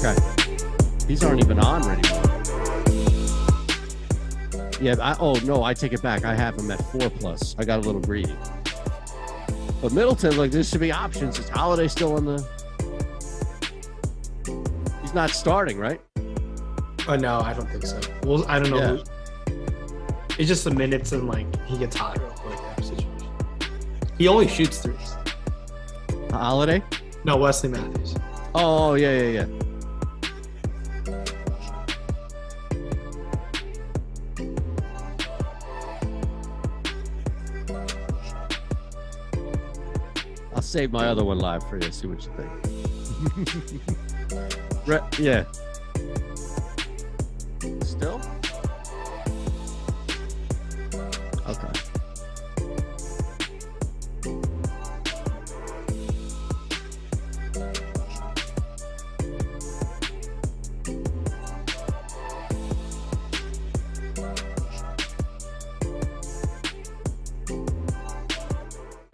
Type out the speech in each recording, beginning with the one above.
Okay. These aren't even on anymore. Yeah. I take it back. I have him at 4+. I got a little greedy. But Middleton, like, there should be options. Is Holiday still on the? He's not starting, right? Oh no, I don't think so. Well, I don't know. Yeah. It's just the minutes and like he gets hot real quick. That situation. He only shoots threes. Holiday? No, Wesley Matthews. Oh yeah. I'll save my other one live for you. See what you think. Yeah. Still? Okay.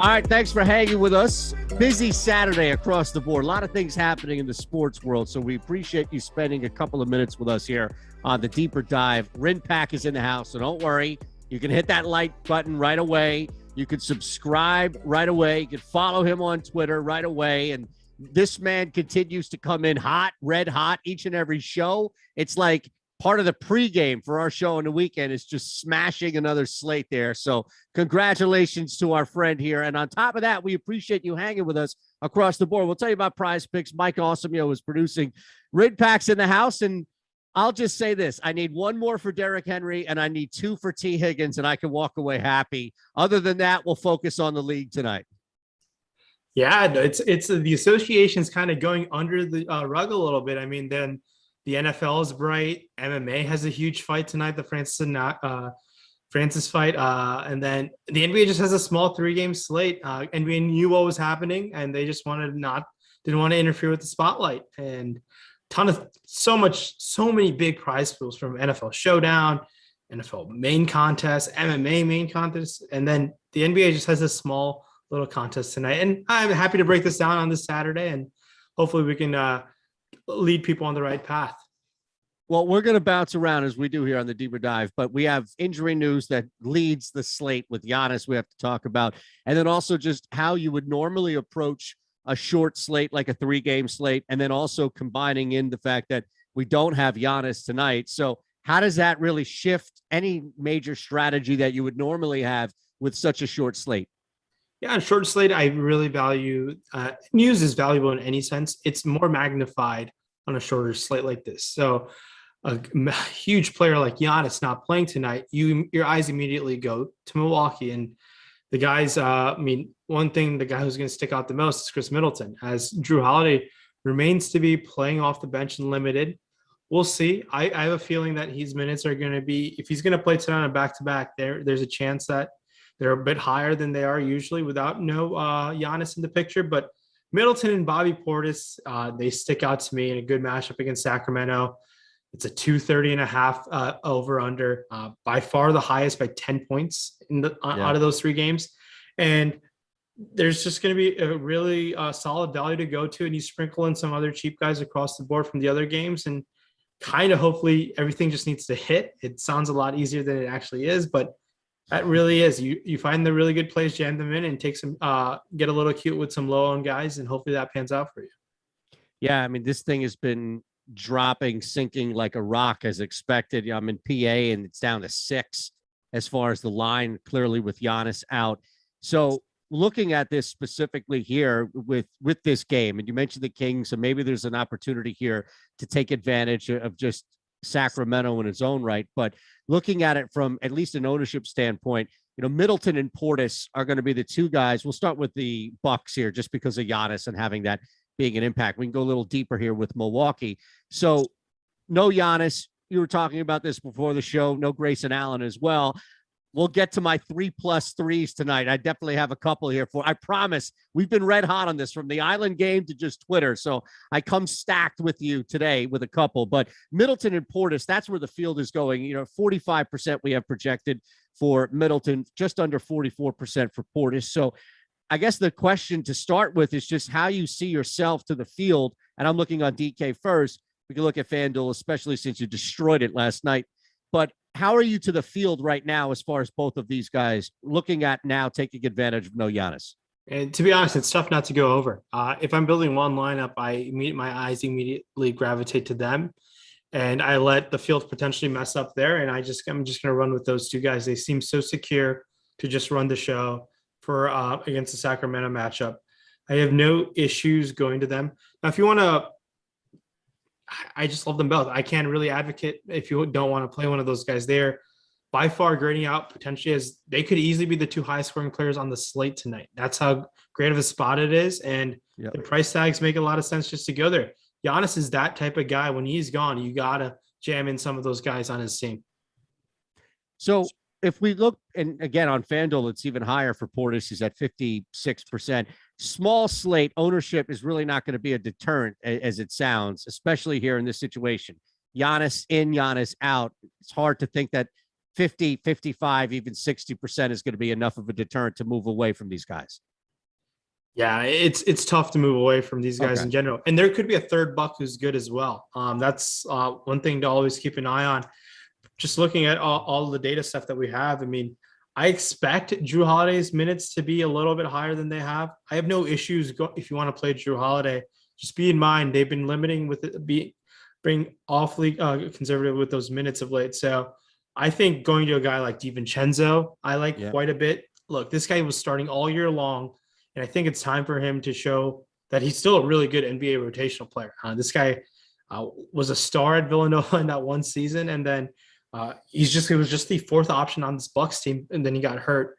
All right, thanks for hanging with us. Busy Saturday across the board. A lot of things happening in the sports world, so we appreciate you spending a couple of minutes with us here on the Deeper Dive. Rinpack is in the house, so don't worry. You can hit that like button right away. You can subscribe right away. You can follow him on Twitter right away. And this man continues to come in hot, red hot, each and every show. It's like part of the pregame for our show on the weekend is just smashing another slate there. So congratulations to our friend here. And on top of that, we appreciate you hanging with us across the board. We'll tell you about PrizePicks. Mike Awesemo is producing. Rinpack's in the house. And I'll just say this. I need one more for Derrick Henry, and I need 2 for T. Higgins, and I can walk away happy. Other than that, we'll focus on the league tonight. Yeah, it's the association's kind of going under the rug a little bit. I mean, then the NFL is bright. MMA has a huge fight tonight, the Francis fight. And then the NBA just has a small 3-game slate. NBA knew what was happening, and they just didn't want to interfere with the spotlight. And so many big prize pools from NFL Showdown, NFL main contest, MMA main contest. And then the NBA just has a small little contest tonight. And I'm happy to break this down on this Saturday, and hopefully we can lead people on the right path. Well, we're going to bounce around as we do here on the Deeper Dive, but we have injury news that leads the slate with Giannis we have to talk about, and then also just how you would normally approach a short slate like a 3-game slate, and then also combining in the fact that we don't have Giannis tonight. So how does that really shift any major strategy that you would normally have with such a short slate? Yeah, on short slate, I really value news is valuable in any sense. It's more magnified on a shorter slate like this. So a huge player like Giannis not playing tonight, your eyes immediately go to Milwaukee. And the guys, the guy who's going to stick out the most is Chris Middleton, as Drew Holiday remains to be playing off the bench and limited. We'll see. I have a feeling that his minutes are going to be, if he's going to play tonight on a back-to-back, there's a chance that they're a bit higher than they are usually without Giannis in the picture. But Middleton and Bobby Portis, they stick out to me in a good matchup against Sacramento. It's a 230.5 over under, by far the highest by 10 points out of those 3 games. And there's just going to be a really solid value to go to. And you sprinkle in some other cheap guys across the board from the other games, and kind of hopefully everything just needs to hit. It sounds a lot easier than it actually is, but that really is. You find the really good plays, jam them in, and take some get a little cute with some low-owned guys, and hopefully that pans out for you. Yeah, I mean, this thing has been sinking like a rock as expected. I'm in PA, and it's down to 6 as far as the line, clearly with Giannis out. So looking at this specifically here with this game, and you mentioned the Kings, so maybe there's an opportunity here to take advantage of just Sacramento in its own right. But looking at it from at least an ownership standpoint, Middleton and Portis are going to be the 2 guys. We'll start with the Bucks here just because of Giannis and having that being an impact. We can go a little deeper here with Milwaukee. So no Giannis. You were talking about this before the show. No Grayson Allen as well. We'll get to my 3+3s tonight. I definitely have a couple here I promise. We've been red hot on this from the Island game to just Twitter. So I come stacked with you today with a couple, but Middleton and Portis, that's where the field is going. 45% we have projected for Middleton, just under 44% for Portis. So I guess the question to start with is just how you see yourself to the field. And I'm looking on DK first. We can look at FanDuel, especially since you destroyed it last night. But how are you to the field right now as far as both of these guys looking at now taking advantage of no Giannis? And to be honest, it's tough not to go over. If I'm building one lineup, my eyes immediately gravitate to them, and I let the field potentially mess up there. And I'm just going to run with those two guys. They seem so secure to just run the show for against the Sacramento matchup. I have no issues going to them. Now, if you want to, I just love them both. I can't really advocate if you don't want to play one of those guys there. By far grading out potentially as they could easily be the two highest scoring players on the slate tonight. That's how great of a spot it is. And the price tags make a lot of sense just to go there. Giannis is that type of guy. When he's gone, you got to jam in some of those guys on his team. So if we look, and again, on FanDuel, it's even higher for Portis. He's at 56%. Small slate ownership is really not going to be a deterrent as it sounds, especially here in this situation. Giannis in, Giannis out. It's hard to think that 50, 55, even 60% is going to be enough of a deterrent to move away from these guys. Yeah, it's tough to move away from these guys in general. And there could be a third buck who's good as well. That's one thing to always keep an eye on. Just looking at all the data stuff that we have, I mean, I expect Jrue Holiday's minutes to be a little bit higher than they have. I have no issues if you want to play Jrue Holiday. Just be in mind, they've been limiting with it, being awfully conservative with those minutes of late. So I think going to a guy like DiVincenzo, I like quite a bit. Look, this guy was starting all year long, and I think it's time for him to show that he's still a really good NBA rotational player. This guy was a star at Villanova in that one season, and then he was just the fourth option on this Bucks team, and then he got hurt.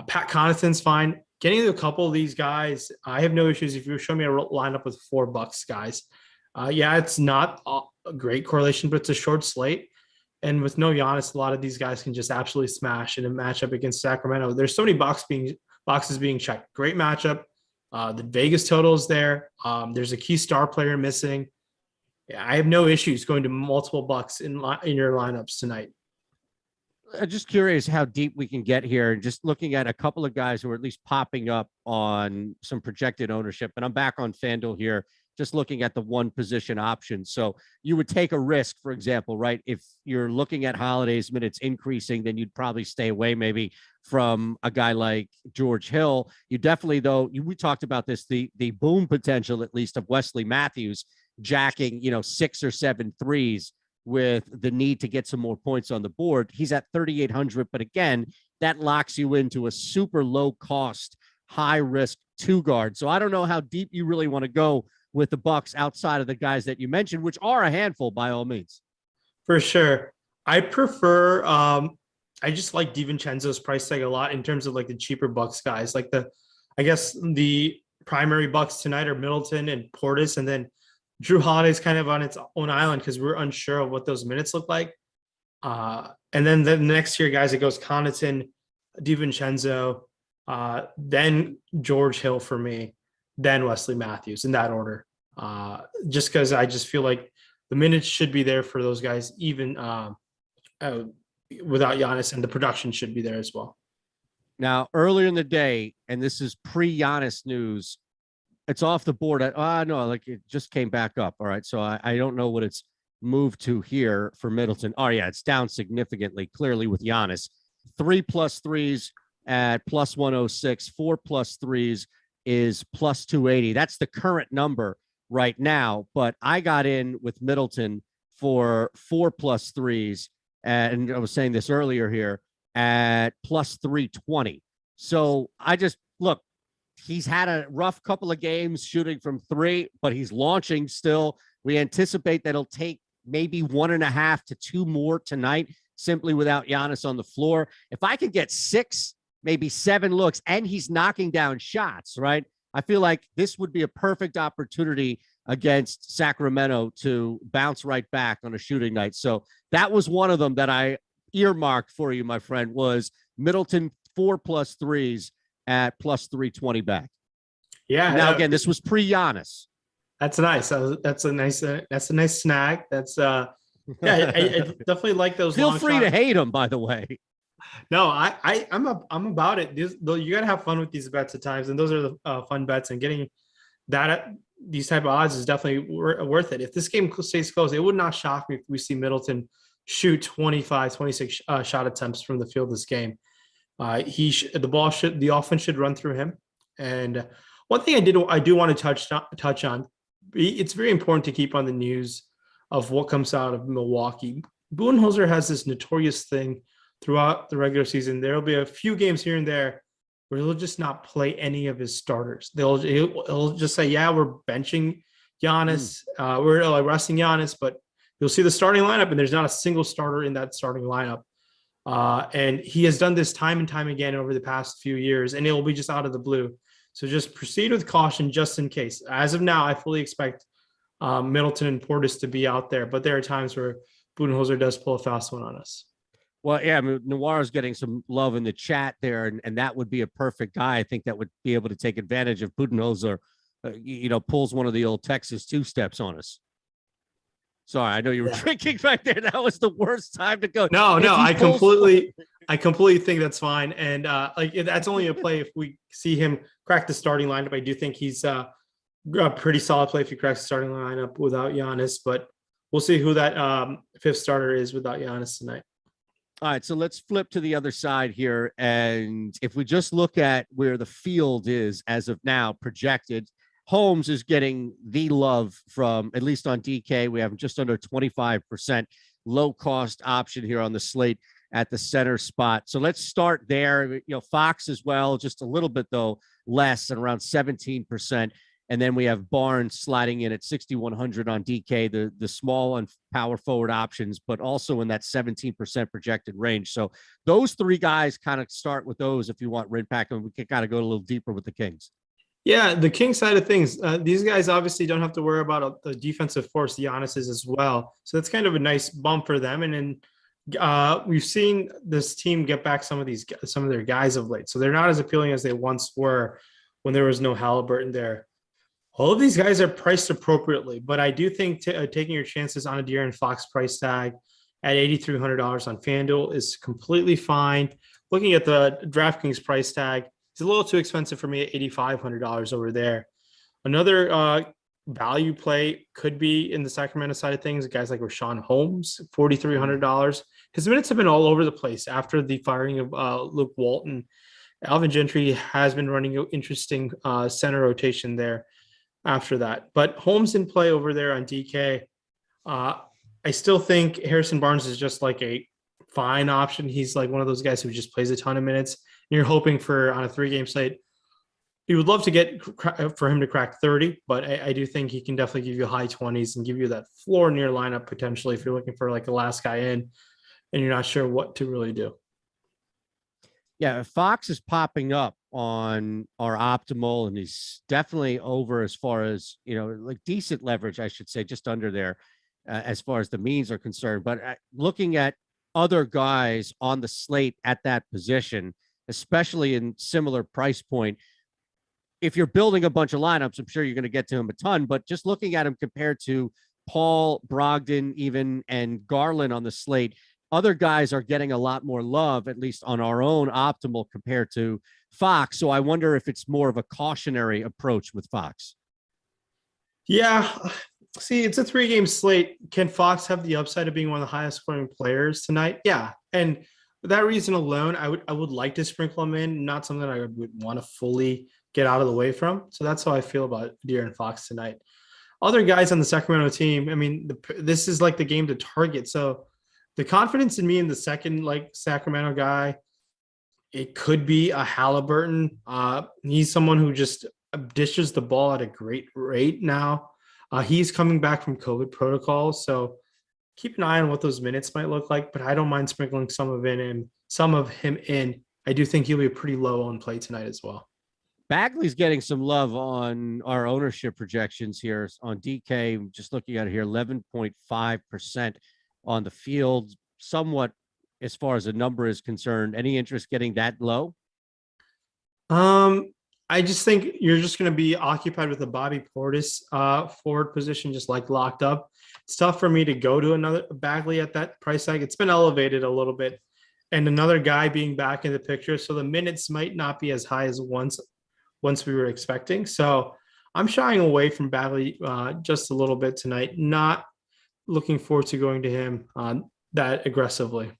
Pat Connaughton's fine. Getting to a couple of these guys, I have no issues. If you show me a lineup with 4 Bucks guys, it's not a great correlation, but it's a short slate. And with no Giannis, a lot of these guys can just absolutely smash in a matchup against Sacramento. There's so many boxes being checked. Great matchup. The Vegas total is there. There's a key star player missing. Yeah, I have no issues going to multiple Bucks in your lineups tonight. I'm just curious how deep we can get here, and just looking at a couple of guys who are at least popping up on some projected ownership. And I'm back on FanDuel here, just looking at the one position option. So you would take a risk, for example, right? If you're looking at Holiday's minutes increasing, then you'd probably stay away maybe from a guy like George Hill. You definitely, though, we talked about this, the boom potential, at least, of Wesley Matthews jacking, 6 or 7 threes with the need to get some more points on the board. He's at 3,800, but again, that locks you into a super low cost, high risk 2 guard. So I don't know how deep you really want to go with the Bucks outside of the guys that you mentioned, which are a handful by all means. For sure. I prefer, I just like DiVincenzo's price tag a lot in terms of like the cheaper Bucks guys. Like I guess the primary Bucks tonight are Middleton and Portis, and then Jrue Holiday's kind of on its own island because we're unsure of what those minutes look like. And then the next year, guys, it goes Connaughton, DiVincenzo, then George Hill for me, then Wesley Matthews in that order. Just because I just feel like the minutes should be there for those guys, even without Giannis, and the production should be there as well. Now, earlier in the day, and this is pre-Giannis news, it's off the board at, no, like it just came back up. All right. So I don't know what it's moved to here for Middleton. Oh, yeah, it's down significantly, clearly, with Giannis. 3+ threes at plus 106, 4+ threes is plus 280. That's the current number right now. But I got in with Middleton for 4+ threes. And I was saying this earlier here at plus 320. So I just look, he's had a rough couple of games shooting from 3, but he's launching still. We anticipate that it'll take maybe 1.5 to 2 more tonight, simply without Giannis on the floor. If I could get 6, maybe 7 looks, and he's knocking down shots, right? I feel like this would be a perfect opportunity against Sacramento to bounce right back on a shooting night. So that was one of them that I earmarked for you, my friend, was Middleton 4+ threes at plus 320 back. Yeah. Now, again, this was pre-Giannis. That's nice. That's a nice snag. That's I definitely like those. Feel free to hate him, by the way. No, I'm about it. You got to have fun with these bets at times, and those are the fun bets. And getting that these type of odds is definitely worth it. If this game stays close, it would not shock me if we see Middleton shoot 25, 26 shot attempts from the field this game. The offense should run through him. And one thing I do want to touch on, it's very important to keep on the news of what comes out of Milwaukee. Budenholzer has this notorious thing throughout the regular season. There'll be a few games here and there where he'll just not play any of his starters. He'll just say, yeah, we're benching Giannis. We're resting Giannis, but you'll see the starting lineup and there's not a single starter in that starting lineup. And he has done this time and time again over the past few years, and it will be just out of the blue. So just proceed with caution just in case. As of now, I fully expect Middleton and Portis to be out there, but there are times where Budenholzer does pull a fast one on us. Well, yeah, I mean, Noir's getting some love in the chat there, and that would be a perfect guy. I think that would be able to take advantage of Budenholzer, pulls one of the old Texas two-steps on us. Sorry, I know you were drinking right there. That was the worst time to go. No, I completely think that's fine. And that's only a play if we see him crack the starting lineup. I do think he's a pretty solid play if he cracks the starting lineup without Giannis, but we'll see who that fifth starter is without Giannis tonight. All right, so let's flip to the other side here. And if we just look at where the field is as of now projected, Holmes is getting the love from, at least on DK. We have just under 25% low cost option here on the slate at the center spot. So let's start there. Fox as well, just a little bit though, less than around 17%. And then we have Barnes sliding in at 6,100 on DK, the small and power forward options, but also in that 17% projected range. So those three guys kind of start with those if you want Rinpack, and we can kind of go a little deeper with the Kings. Yeah, the King side of things, these guys obviously don't have to worry about the defensive force Giannis is as well. So that's kind of a nice bump for them. And then we've seen this team get back some of their guys of late. So they're not as appealing as they once were when there was no Halliburton there. All of these guys are priced appropriately, but I do think taking your chances on a De'Aaron Fox price tag at $8,300 on FanDuel is completely fine. Looking at the DraftKings price tag, it's a little too expensive for me at $8,500 over there. Another value play could be in the Sacramento side of things. Guys like Rashawn Holmes, $4,300. His minutes have been all over the place after the firing of Luke Walton. Alvin Gentry has been running an interesting center rotation there after that. But Holmes in play over there on DK. I still think Harrison Barnes is just like a fine option. He's like one of those guys who just plays a ton of minutes. And you're hoping for on a 3-game slate. You would love to get for him to crack 30, but I do think he can definitely give you high 20s and give you that floor near lineup potentially if you're looking for like the last guy in and you're not sure what to really do. Yeah, Fox is popping up on our optimal, and he's definitely over as far as, like decent leverage, I should say, just under there as far as the means are concerned. But looking at other guys on the slate at that position, especially in similar price point, if you're building a bunch of lineups, I'm sure you're going to get to him a ton, but just looking at him compared to Paul, Brogdon, even, and Garland on the slate, other guys are getting a lot more love, at least on our own optimal compared to Fox. So I wonder if it's more of a cautionary approach with Fox. Yeah. See, it's a 3-game slate. Can Fox have the upside of being one of the highest scoring players tonight? Yeah. And for that reason alone, I would like to sprinkle him in, not something I would want to fully get out of the way from. So that's how I feel about De'Aaron Fox tonight. Other guys on the Sacramento team, I mean, this is like the game to target. So the confidence in me in the second, Sacramento guy, it could be a Halliburton. He's someone who just dishes the ball at a great rate now. He's coming back from COVID protocols, so keep an eye on what those minutes might look like, but I don't mind sprinkling some of him in. I do think he'll be pretty low on play tonight as well. Bagley's getting some love on our ownership projections here on DK. Just looking at it here, 11.5% on the field, somewhat as far as the number is concerned. Any interest getting that low? I just think you're just going to be occupied with a Bobby Portis forward position, just like locked up. It's tough for me to go to another Bagley at that price tag. It's been elevated a little bit, and another guy being back in the picture, so the minutes might not be as high as once we were expecting. So I'm shying away from Bagley just a little bit tonight. Not looking forward to going to him that aggressively.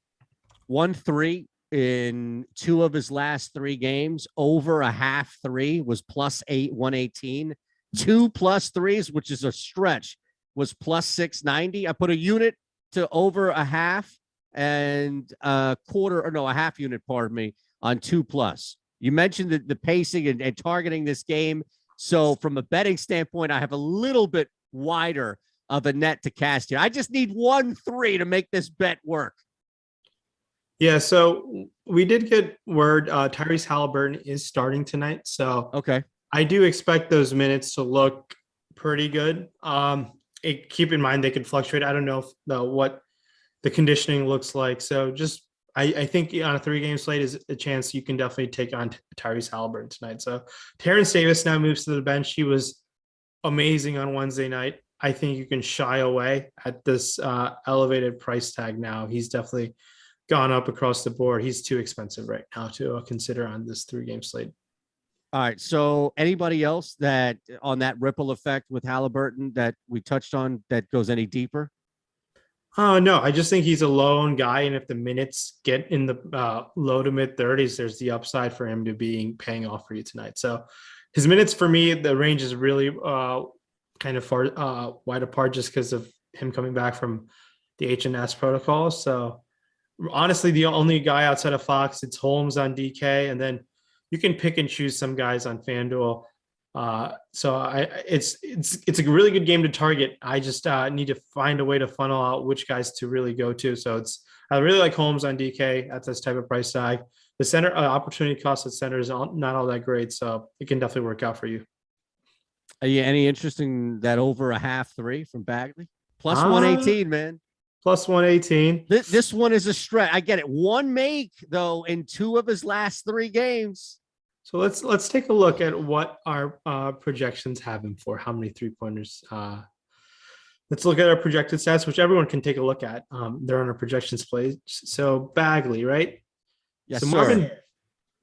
1-3 in 2 of his last 3 games. Over a half 3 was +8, 118. 2 +3s, which is a stretch, was +690. I put a unit to over a half and a half unit, pardon me, on 2+. You mentioned the pacing and targeting this game. So from a betting standpoint, I have a little bit wider of a net to cast here. I just need 1-3 to make this bet work. Yeah, so we did get word Tyrese Halliburton is starting tonight. So okay, I do expect those minutes to look pretty good. Keep in mind they could fluctuate. I don't know what the conditioning looks like. So just I think on a 3-game slate is a chance you can definitely take on Tyrese Halliburton tonight. So Terrence Davis now moves to the bench. He was amazing on Wednesday night. I think you can shy away at this elevated price tag now. He's definitely gone up across the board. He's too expensive right now to consider on this 3-game slate. All right. So anybody else that on that ripple effect with Halliburton that we touched on that goes any deeper? Oh, no, I just think he's a low-owned guy. And if the minutes get in the low to mid 30s, there's the upside for him to paying off for you tonight. So his minutes for me, the range is really kind of far wide apart just because of him coming back from the HNS protocol. So honestly, the only guy outside of Fox, it's Holmes on DK. And then you can pick and choose some guys on FanDuel. It's a really good game to target. I just need to find a way to funnel out which guys to really go to. So I really like Holmes on DK at this type of price tag. The center opportunity cost at center is not all that great, so it can definitely work out for you. Are you any interest in that over a half 3 from Bagley? +118, man. +118. This one is a stretch. I get it. 1 make though in 2 of his last 3 games. So let's take a look at what our projections have him for. How many 3-pointers? Let's look at our projected stats, which everyone can take a look at. They're on our projections page. So Bagley, right? Yes, so Marvin,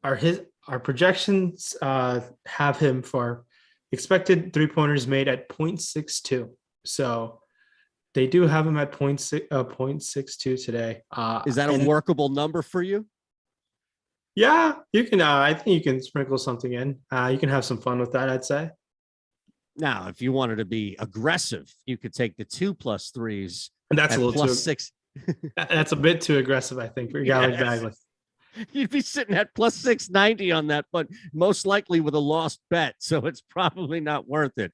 our projections have him for expected 3-pointers made at 0.62. So they do have him at 0.62 today. Is that a workable number for you? Yeah, you can. I think you can sprinkle something in. You can have some fun with that, I'd say. Now, if you wanted to be aggressive, you could take the 2 +3s. And that's a little +6. That's a bit too aggressive, I think, for a guy like Bagley. You'd be sitting at +690 on that, but most likely with a lost bet. So it's probably not worth it.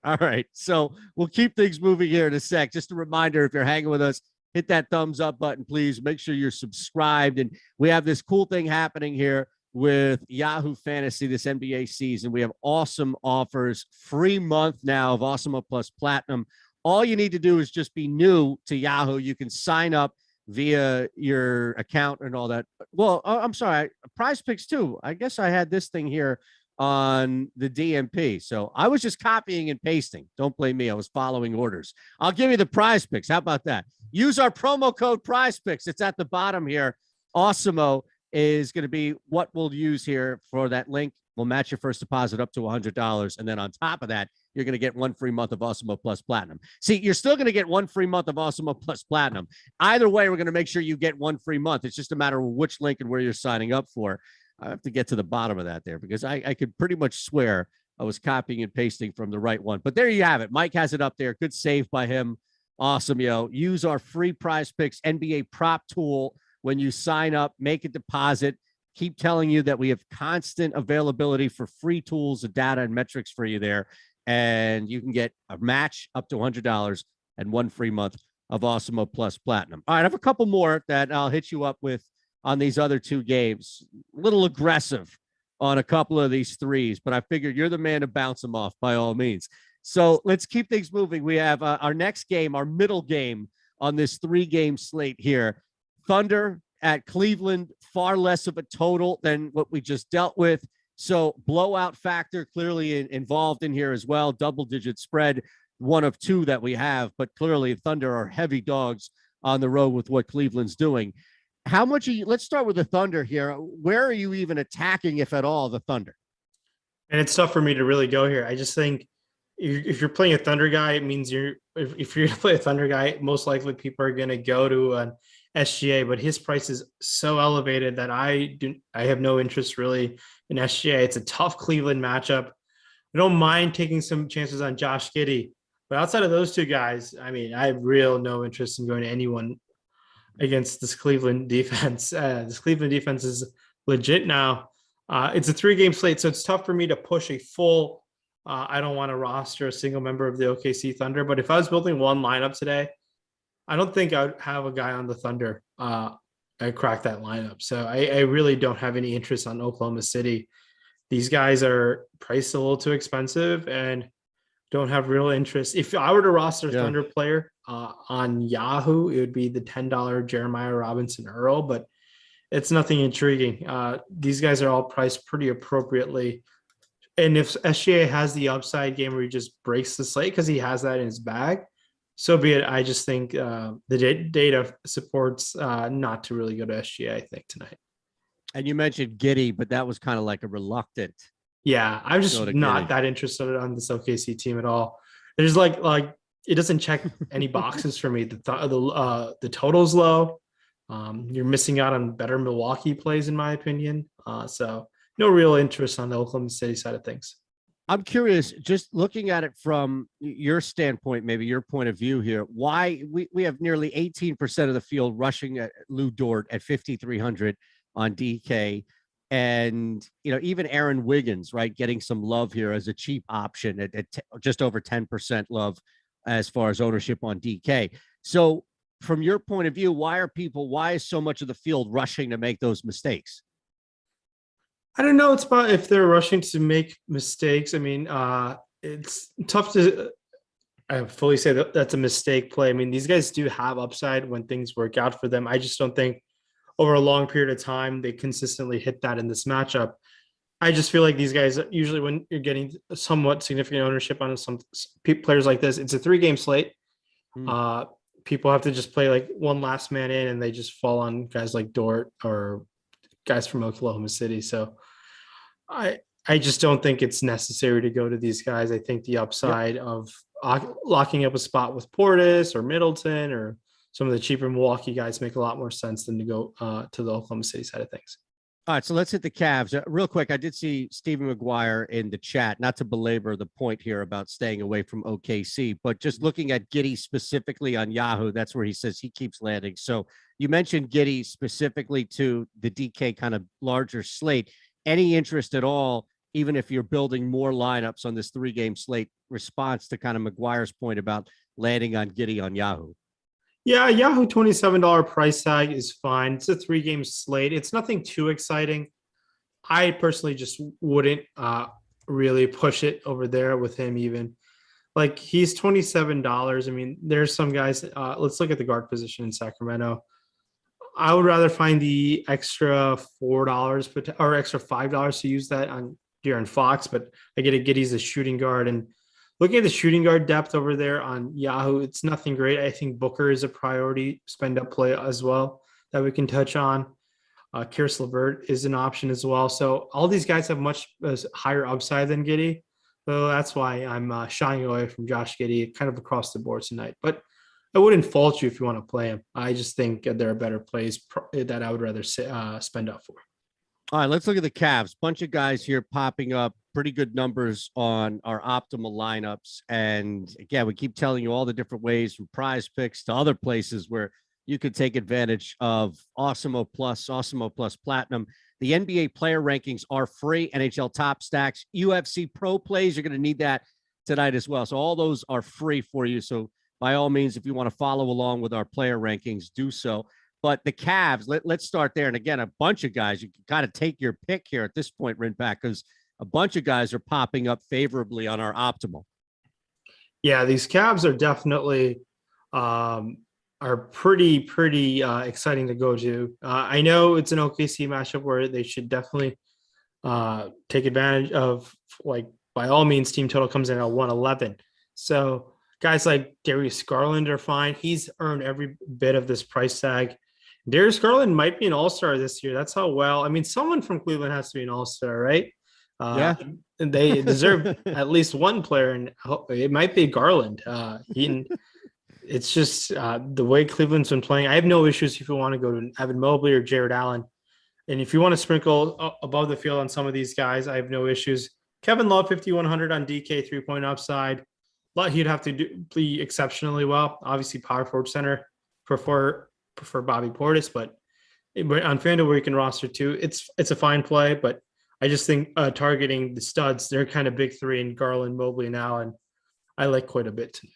All right. So we'll keep things moving here in a sec. Just a reminder, if you're hanging with us, hit that thumbs up button, please. Make sure you're subscribed. And we have this cool thing happening here with Yahoo Fantasy this NBA season. We have awesome offers, free month now of Awesemo Plus Platinum. All you need to do is just be new to Yahoo. You can sign up via your account and all that. Well, I'm sorry, PrizePicks too. I guess I had this thing here on the DMP. So I was just copying and pasting. Don't blame me. I was following orders. I'll give you the PrizePicks. How about that? Use our promo code PrizePicks. It's at the bottom here. Awesemo is going to be what we'll use here for that link. We'll match your first deposit up to $100. And then on top of that, you're going to get 1 free month of Awesemo Plus Platinum. See, you're still going to get 1 free month of Awesemo Plus Platinum. Either way, we're going to make sure you get 1 free month. It's just a matter of which link and where you're signing up for. I have to get to the bottom of that there because I could pretty much swear I was copying and pasting from the right one. But there you have it. Mike has it up there. Good save by him. Awesome, yo. Use our free PrizePicks NBA prop tool when you sign up. Make a deposit. Keep telling you that we have constant availability for free tools and data and metrics for you there. And you can get a match up to $100 and 1 free month of Awesemo Plus Platinum. All right, I have a couple more that I'll hit you up with on these other 2 games. A little aggressive on a couple of these 3s, but I figured you're the man to bounce them off by all means. So let's keep things moving. We have our next game, our middle game on this 3-game slate here. Thunder at Cleveland, far less of a total than what we just dealt with. So blowout factor clearly involved in here as well. Double-digit spread, one of 2 that we have, but clearly Thunder are heavy dogs on the road with what Cleveland's doing. How much are you? Let's start with the Thunder here. Where are you even attacking, if at all, the Thunder? And it's tough for me to really go here. I just think if you're playing a Thunder guy, it means if you're going to play a Thunder guy, most likely people are going to go to an SGA, but his price is so elevated that I have no interest really in SGA. It's a tough Cleveland matchup. I don't mind taking some chances on Josh Giddey, but outside of those two guys, I mean, I have real no interest in going to anyone against this Cleveland defense. This Cleveland defense is legit now. It's a 3-game slate, so it's tough for me to push a full. I don't want to roster a single member of the OKC Thunder, but if I was building one lineup today, I don't think I would have a guy on the Thunder. I crack that lineup, so I really don't have any interest on Oklahoma City. These guys are priced a little too expensive and don't have real interest. If I were to roster a Thunder player on Yahoo, it would be the $10 Jeremiah Robinson Earl, but it's nothing intriguing. These guys are all priced pretty appropriately. And if SGA has the upside game where he just breaks the slate because he has that in his bag, so be it. I just think the data supports not to really go to SGA, I think, tonight. And you mentioned Giddey, but that was kind of like a reluctant. Yeah, I'm just not that interested on this OKC team at all. There's like it doesn't check any boxes for me. The total's low. You're missing out on better Milwaukee plays, in my opinion. So no real interest on the Oklahoma City side of things. I'm curious, just looking at it from your standpoint, maybe your point of view here, why we have nearly 18% of the field rushing at Lou Dort at 5,300 on DK. And, even Aaron Wiggins, right, getting some love here as a cheap option at just over 10% love as far as ownership on DK. So from your point of view, why is so much of the field rushing to make those mistakes? I don't know. It's about if they're rushing to make mistakes. I mean, it's tough to fully say that that's a mistake play. I mean, these guys do have upside when things work out for them. I just don't think over a long period of time they consistently hit that in this matchup. I just feel like these guys, usually when you're getting somewhat significant ownership on some players like this, it's a 3-game slate. People have to just play like one last man in, and they just fall on guys like Dort or guys from Oklahoma City. So I just don't think it's necessary to go to these guys. I think the upside of locking up a spot with Portis or Middleton or some of the cheaper Milwaukee guys make a lot more sense than to go to the Oklahoma City side of things. All right, so let's hit the Cavs real quick. I did see Stephen McGuire in the chat, not to belabor the point here about staying away from OKC, but just looking at Giddey specifically on Yahoo, that's where he says he keeps landing. So you mentioned Giddey specifically to the DK kind of larger slate. Any interest at all, even if you're building more lineups on this 3-game slate, response to kind of McGuire's point about landing on Giddey on Yahoo? Yeah, Yahoo $27 price tag is fine. It's a 3-game slate. It's nothing too exciting. I personally just wouldn't really push it over there with him even. Like, he's $27. I mean, there's some guys. Let's look at the guard position in Sacramento. I would rather find the extra $4 or extra $5 to use that on De'Aaron Fox, but I get it. Giddey's a shooting guard, and looking at the shooting guard depth over there on Yahoo, it's nothing great. I think Booker is a priority spend up play as well that we can touch on. Karis LeVert is an option as well. So all these guys have much higher upside than Giddey. So that's why I'm shying away from Josh Giddey kind of across the board tonight. But I wouldn't fault you if you want to play him. I just think there are better plays that I would rather spend up for. All right, let's look at the Cavs. Bunch of guys here popping up, pretty good numbers on our optimal lineups. And again, we keep telling you all the different ways from PrizePicks to other places where you could take advantage of Awesemo Plus Platinum. The NBA player rankings are free. NHL Top Stacks, UFC Pro Plays. You're going to need that tonight as well. So all those are free for you. So by all means, if you want to follow along with our player rankings, do so. But the Cavs, let's start there. And again, a bunch of guys, you can kind of take your pick here at this point, Rinpack, because a bunch of guys are popping up favorably on our optimal. Yeah, these Cavs are definitely are pretty exciting to go to. I know it's an OKC matchup where they should definitely take advantage of, like, by all means, team total comes in at 111. So guys like Darius Garland are fine. He's earned every bit of this price tag. Darius Garland might be an all-star this year. That's how well. I mean, someone from Cleveland has to be an all-star, right? Yeah. And they deserve at least one player, and it might be Garland. It's just the way Cleveland's been playing. I have no issues if you want to go to Evan Mobley or Jared Allen. And if you want to sprinkle above the field on some of these guys, I have no issues. Kevin Love, 5,100 on DK, 3-point upside. He'd have to be exceptionally well. Obviously, power forward center, prefer Bobby Portis, but on FanDuel where you can roster two, it's a fine play. But I just think targeting the studs, they're kind of big three in Garland, Mobley, and Allen. I like quite a bit tonight.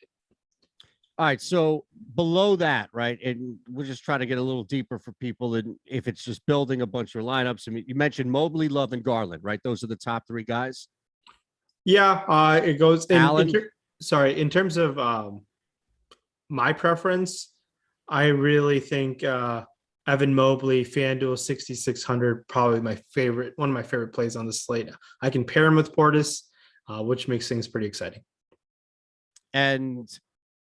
All right, so below that, right, and we'll just try to get a little deeper for people. And if it's just building a bunch of lineups, I mean, you mentioned Mobley, Love, and Garland, right? Those are the top three guys. Yeah, it goes. Allen. In terms of my preference, I really think Evan Mobley, FanDuel 6,600, probably one of my favorite plays on the slate. I can pair him with Portis, which makes things pretty exciting. And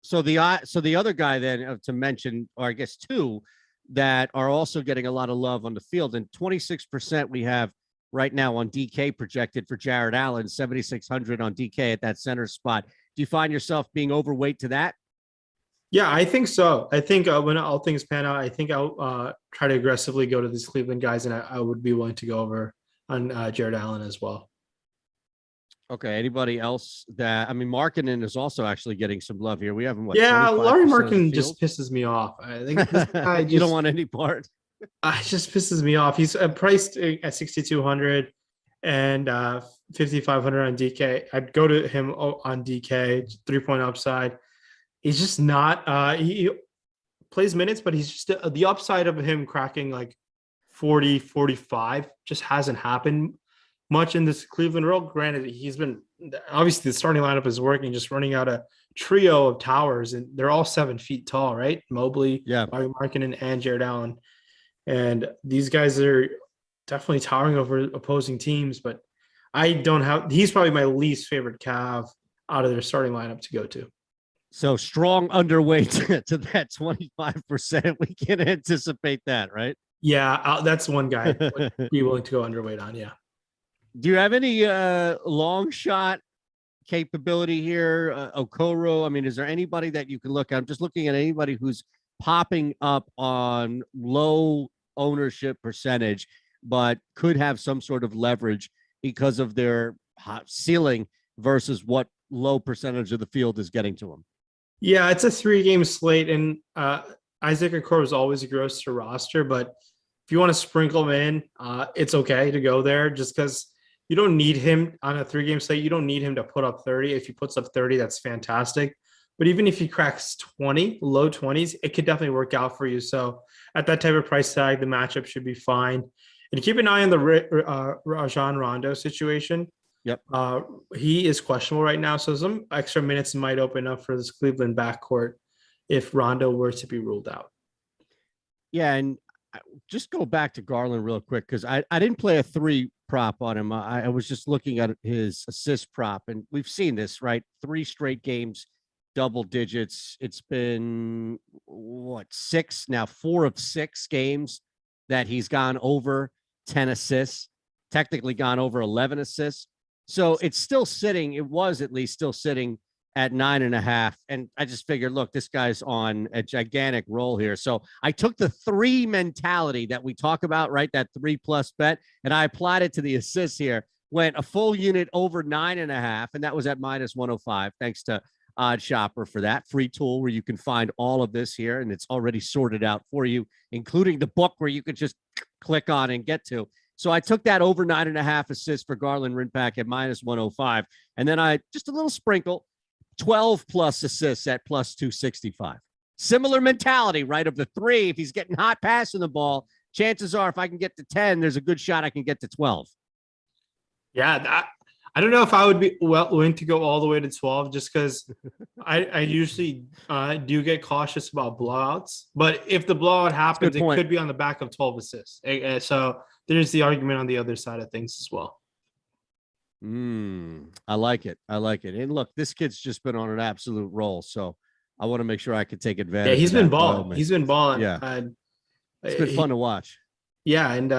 so the other guy then to mention, or I guess two that are also getting a lot of love on the field, and 26% we have right now on DK projected for Jared Allen, 7,600 on DK at that center spot. Do you find yourself being overweight to that? Yeah, I think so. I think when all things pan out, I think I'll try to aggressively go to these Cleveland guys, and I would be willing to go over on Jared Allen as well. Okay. Anybody else that, I mean, Markkinen is also actually getting some love here. We have him. Laurie Markkinen just pisses me off. I think this guy you don't want any part. It just pisses me off. He's priced at 6,200 and 5,500 on DK. I'd go to him on DK, 3-point upside. He's just not. He plays minutes, but he's just the upside of him cracking like 40, 45 just hasn't happened much in this Cleveland role. Granted, he's been obviously the starting lineup is working, just running out a trio of towers, and they're all 7 feet tall, right? Mobley, Larry Markkinen, and Jared Allen. And these guys are definitely towering over opposing teams, but he's probably my least favorite Cav out of their starting lineup to go to. So strong underweight to that 25%. We can anticipate that, right? Yeah, that's one guy I would be willing to go underweight on. Yeah. Do you have any long shot capability here? Okoro, I mean, is there anybody that you can look at? I'm just looking at anybody who's popping up on low ownership percentage, but could have some sort of leverage because of their ceiling versus what low percentage of the field is getting to them. Yeah, it's a 3-game slate, and Isaac Okoro is always a gross to roster, but if you want to sprinkle him in, it's okay to go there just because you don't need him on a 3-game slate. You don't need him to put up 30. If he puts up 30, that's fantastic. But even if he cracks 20, low 20s, it could definitely work out for you. So at that type of price tag, the matchup should be fine. And keep an eye on the Rajon Rondo situation. Yep. He is questionable right now. So some extra minutes might open up for this Cleveland backcourt if Rondo were to be ruled out. Yeah, and just go back to Garland real quick because I didn't play a 3 prop on him. I was just looking at his assist prop, and we've seen this, right? 3 straight games, double digits. It's been 6 now, 4 of 6 games that he's gone over 10 assists, technically gone over 11 assists. So it's still sitting. It was at least still sitting at 9.5. And I just figured, look, this guy's on a gigantic roll here. So I took the 3 mentality that we talk about, right? That 3+ bet. And I applied it to the assists here, went a full unit over 9.5. And that was at -105. Thanks to Odd Shopper for that free tool where you can find all of this here. And it's already sorted out for you, including the book where you could just click on and get to. So I took that over 9.5 assists for Garland Rinpack at -105. And then I just a little sprinkle, 12+ assists at +265. Similar mentality, right? Of the 3, if he's getting hot passing the ball, chances are if I can get to 10, there's a good shot I can get to 12. Yeah, I don't know if I would be willing to go all the way to 12 just because I usually do get cautious about blowouts. But if the blowout happens, it could be on the back of 12 assists. So there's the argument on the other side of things as well. I like it. And look, this kid's just been on an absolute roll. So I want to make sure I can take advantage. Yeah, he's been balling. He's been balling. Yeah. It's been fun to watch. Yeah. And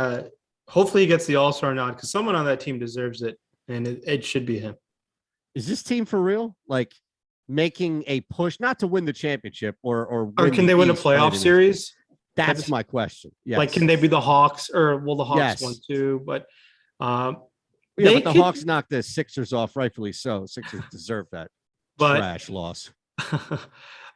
Hopefully he gets the All-Star nod because someone on that team deserves it, and it should be him. Is this team for real? Like making a push, not to win the championship or Can they win a playoff series? That's my question. Yes. Like, can they be the Hawks or the Hawks won too? But but the Hawks knocked the Sixers off, rightfully so. Sixers deserve that trash loss.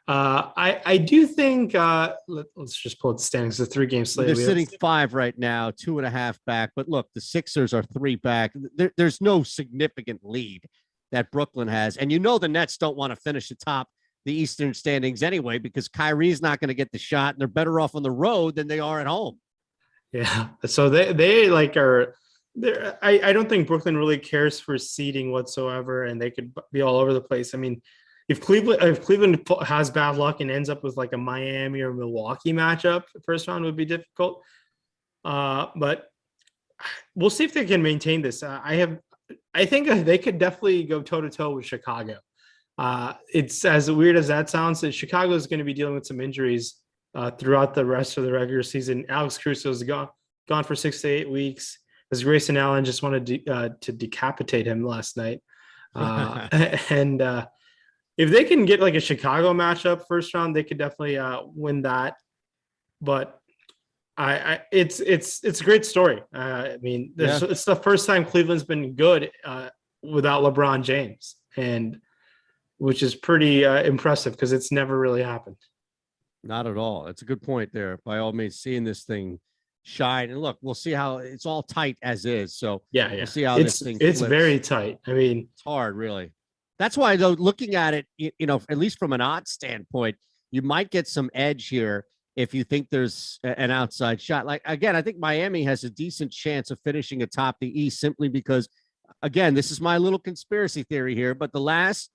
I do think let's just pull up the standings. The 3-game slate. They're sitting 5 right now, 2.5 back. But look, the Sixers are 3 back. There's no significant lead that Brooklyn has, and the Nets don't want to finish atop the Eastern standings anyway because Kyrie's not going to get the shot, and they're better off on the road than they are at home. Yeah, so they like are. I don't think Brooklyn really cares for seeding whatsoever, and they could be all over the place. I mean, if Cleveland has bad luck and ends up with like a Miami or Milwaukee matchup, the first round would be difficult. But we'll see if they can maintain this. I think they could definitely go toe to toe with Chicago. It's as weird as that sounds. That Chicago is going to be dealing with some injuries throughout the rest of the regular season. Alex Caruso is gone for 6 to 8 weeks. As Grayson Allen just wanted to decapitate him last night. And if they can get like a Chicago matchup first round, they could definitely win that. But it's a great story. I mean, it's the first time Cleveland's been good without LeBron James, and which is pretty impressive because it's never really happened. Not at all. That's a good point there. By all means, seeing this thing shine, and look, we'll see how it's all tight as is. So we'll see how this thing flips. It's very tight. I mean, it's hard, really. That's why, though, looking at it, at least from an odds standpoint, you might get some edge here if you think there's an outside shot. Like, again, I think Miami has a decent chance of finishing atop the East simply because, again, this is my little conspiracy theory here, but the last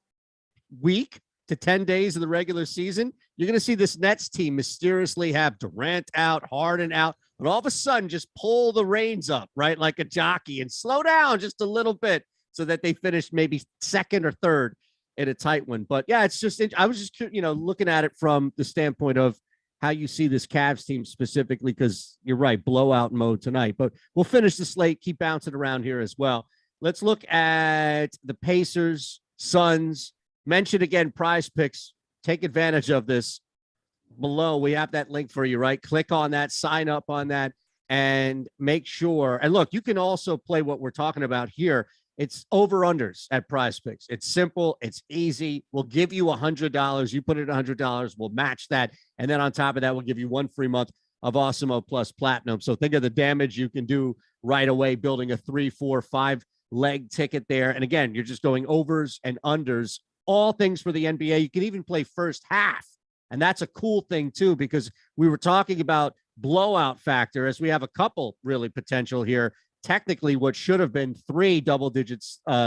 week to 10 days of the regular season, you're going to see this Nets team mysteriously have Durant out, Harden out, and all of a sudden just pull the reins up, right, like a jockey and slow down just a little bit so that they finish maybe second or third in a tight one. But, yeah, it's just – I was just, looking at it from the standpoint of how you see this Cavs team specifically because you're right, blowout mode tonight. But we'll finish the slate, keep bouncing around here as well. Let's look at the Pacers, Suns. Mention again, PrizePicks. Take advantage of this. Below, we have that link for you, right? Click on that, sign up on that, and make sure. And look, you can also play what we're talking about here. It's over-unders at PrizePicks. It's simple. It's easy. We'll give you $100. You put it $100. We'll match that. And then on top of that, we'll give you 1 free month of Awesemo Plus Platinum. So think of the damage you can do right away building a 3, 4, 5-leg ticket there. And again, you're just going overs and unders, all things for the NBA. You can even play first half. And that's a cool thing, too, because we were talking about blowout factor as we have a couple really potential here. Technically, what should have been 3 double-digit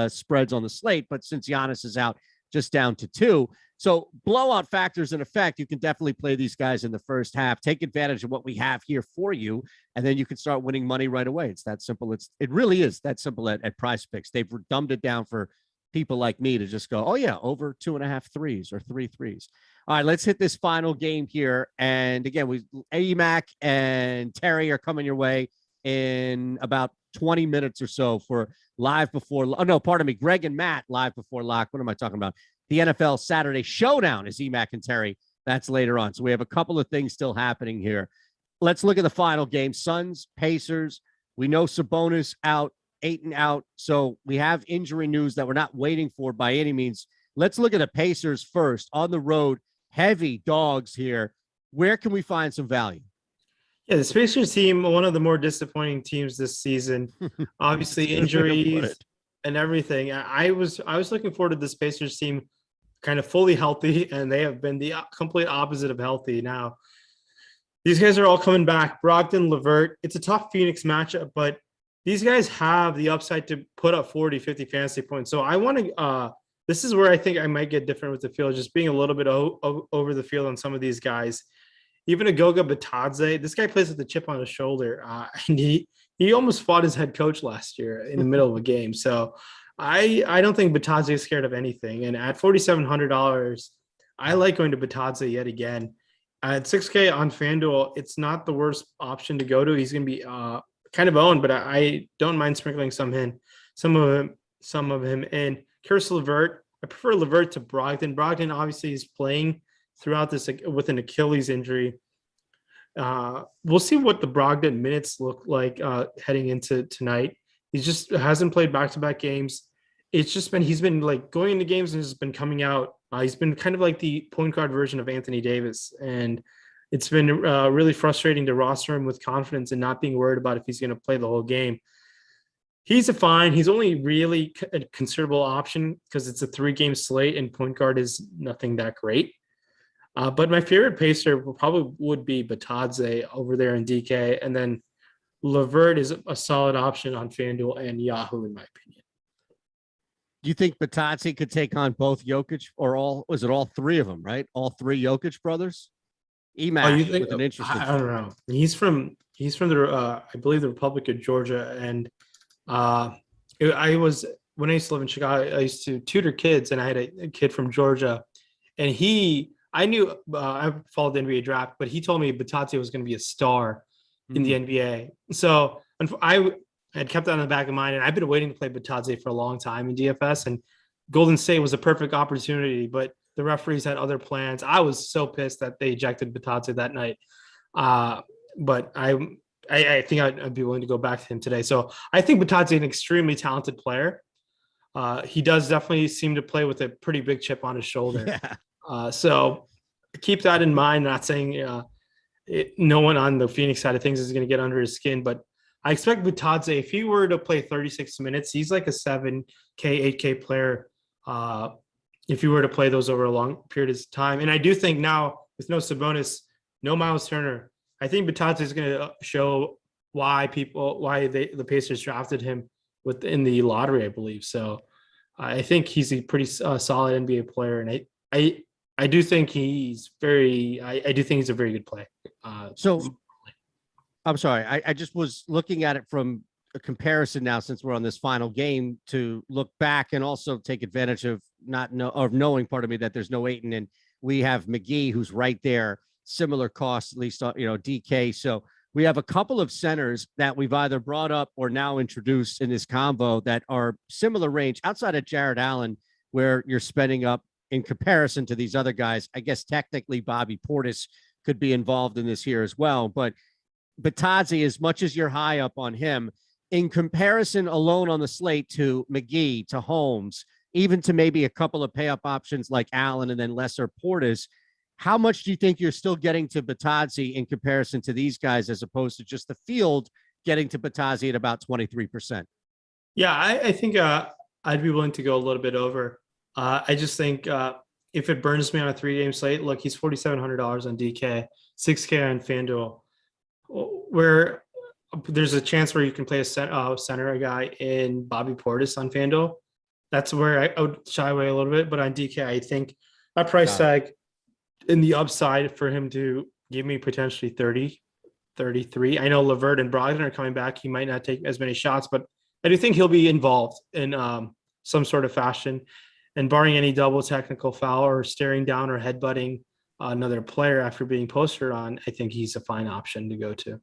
spreads on the slate, but since Giannis is out, just down to 2. So blowout factors in effect, you can definitely play these guys in the first half. Take advantage of what we have here for you, and then you can start winning money right away. It's that simple. It really is that simple at PrizePicks. They've dumbed it down for people like me to just go, oh, yeah, over 2.5 threes or 3 threes. All right, let's hit this final game here. And again, AMAC and Terry are coming your way in about 20 minutes or so for live before. Oh, no, pardon me. Greg and Matt live before lock. What am I talking about? The NFL Saturday Showdown is EMAC and Terry. That's later on. So we have a couple of things still happening here. Let's look at the final game. Suns, Pacers. We know Sabonis out, Eytan out. So we have injury news that we're not waiting for by any means. Let's look at the Pacers first. On the road, heavy dogs here. Where can we find some value? Yeah, the Pacers team, one of the more disappointing teams this season. Obviously, injuries and everything. I was looking forward to this Pacers team kind of fully healthy, and they have been the complete opposite of healthy now. These guys are all coming back. Brogdon, LeVert. It's a tough Phoenix matchup, but these guys have the upside to put up 40, 50 fantasy points. So I want to this is where I think I might get different with the field, just being a little bit over the field on some of these guys. Even Goga Bitadze, this guy plays with a chip on his shoulder. And he almost fought his head coach last year in the middle of a game. So I don't think Bitadze is scared of anything. And at $4,700, I like going to Bitadze yet again. At $6K on FanDuel, it's not the worst option to go to. He's going to be kind of own, but I don't mind sprinkling some of him in. Karis LeVert, I prefer LeVert to Brogdon. Brogdon obviously is playing throughout this with an Achilles injury. We'll see what the Brogdon minutes look like heading into tonight. He just hasn't played back-to-back games. It's just been he's been like going into games and has been coming out. He's been kind of like the point guard version of Anthony Davis, and it's been really frustrating to roster him with confidence and not being worried about if he's going to play the whole game. He's a fine. He's only really a considerable option because it's a 3-game slate and point guard is nothing that great. But my favorite pacer probably would be Batadze over there in DK. And then LeVert is a solid option on FanDuel and Yahoo, in my opinion. Do you think Batadze could take on both Jokic or was it all three of them, right? All three Jokic brothers? You think, with an interesting. I don't know. He's from the I believe the Republic of Georgia, and I was when I used to live in Chicago, I used to tutor kids, and I had a kid from Georgia, and I knew I followed the NBA draft, but he told me Batadze was going to be a star in the NBA. So I had kept that in the back of mind, and I've been waiting to play Batadze for a long time in DFS, and Golden State was a perfect opportunity, but the referees had other plans. I was so pissed that they ejected Batadze that night. But I think I'd be willing to go back to him today. So I think Batadze is an extremely talented player. He does definitely seem to play with a pretty big chip on his shoulder. Yeah. So keep that in mind. Not saying no one on the Phoenix side of things is going to get under his skin, but I expect Batadze, if he were to play 36 minutes, he's like a 7K, 8K player. If you were to play those over a long period of time. And I do think now with no Sabonis, no Miles Turner, I think Batadze is going to show why the Pacers drafted him in the lottery, I believe. So I think he's a pretty solid NBA player. And I do think he's I do think he's a very good player. So I'm sorry. I just was looking at it from a comparison now, since we're on this final game, to look back and also take advantage of knowing, pardon me, that there's no Eytan, and we have McGee, who's right there, similar costs, at least, DK. So we have a couple of centers that we've either brought up or now introduced in this combo that are similar range outside of Jared Allen, where you're spending up in comparison to these other guys. I guess technically Bobby Portis could be involved in this here as well, but Batadze, as much as you're high up on him, in comparison alone on the slate to McGee, to Holmes, even to maybe a couple of pay-up options like Allen and then lesser Portis, how much do you think you're still getting to Batadze in comparison to these guys, as opposed to just the field getting to Batadze at about 23%? Yeah, I think I'd be willing to go a little bit over. I just think if it burns me on a 3-game slate, look, he's $4,700 on DK, 6K on FanDuel, where there's a chance where you can play a center guy in Bobby Portis on FanDuel. That's where I would shy away a little bit. But on DK, I think a price tag in the upside for him to give me potentially 30, 33. I know LeVert and Brogdon are coming back. He might not take as many shots, but I do think he'll be involved in some sort of fashion. And barring any double technical foul or staring down or headbutting another player after being posted on, I think he's a fine option to go to.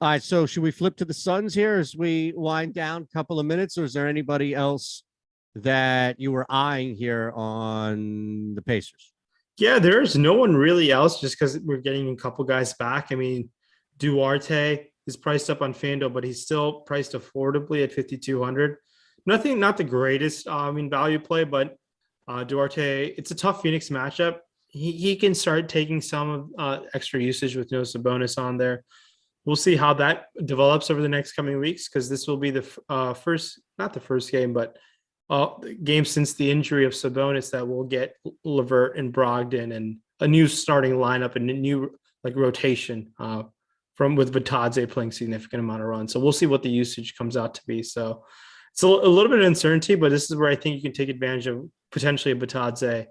All right, so should we flip to the Suns here as we wind down a couple of minutes, or is there anybody else that you were eyeing here on the Pacers? Yeah, there's no one really else, just because we're getting a couple guys back. I mean, Duarte is priced up on FanDuel, but he's still priced affordably at 5,200. Not the greatest, value play, but Duarte, it's a tough Phoenix matchup. He can start taking some of extra usage with no Sabonis on there. We'll see how that develops over the next coming weeks, because this will be the not the first game, but game since the injury of Sabonis that will get LeVert and Brogdon and a new starting lineup and a new rotation with Batadze playing significant amount of runs. So we'll see what the usage comes out to be. So it's a little bit of uncertainty, but this is where I think you can take advantage of potentially a Batadze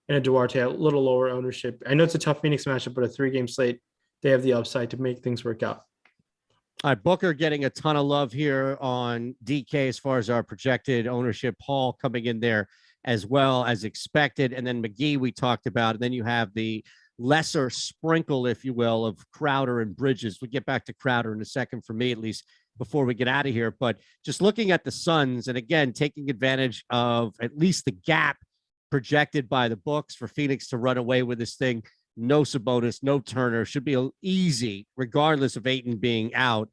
and a Duarte, a little lower ownership. I know it's a tough Phoenix matchup, but a 3-game slate, they have the upside to make things work out. All right, Booker getting a ton of love here on DK as far as our projected ownership. Paul coming in there as well as expected. And then McGee we talked about. And then you have the lesser sprinkle, if you will, of Crowder and Bridges. We'll get back to Crowder in a second, for me at least. before we get out of here. But just looking at the Suns, and again, taking advantage of at least the gap projected by the books for Phoenix to run away with this thing. No Sabonis, no Turner. Should be easy, regardless of Ayton being out.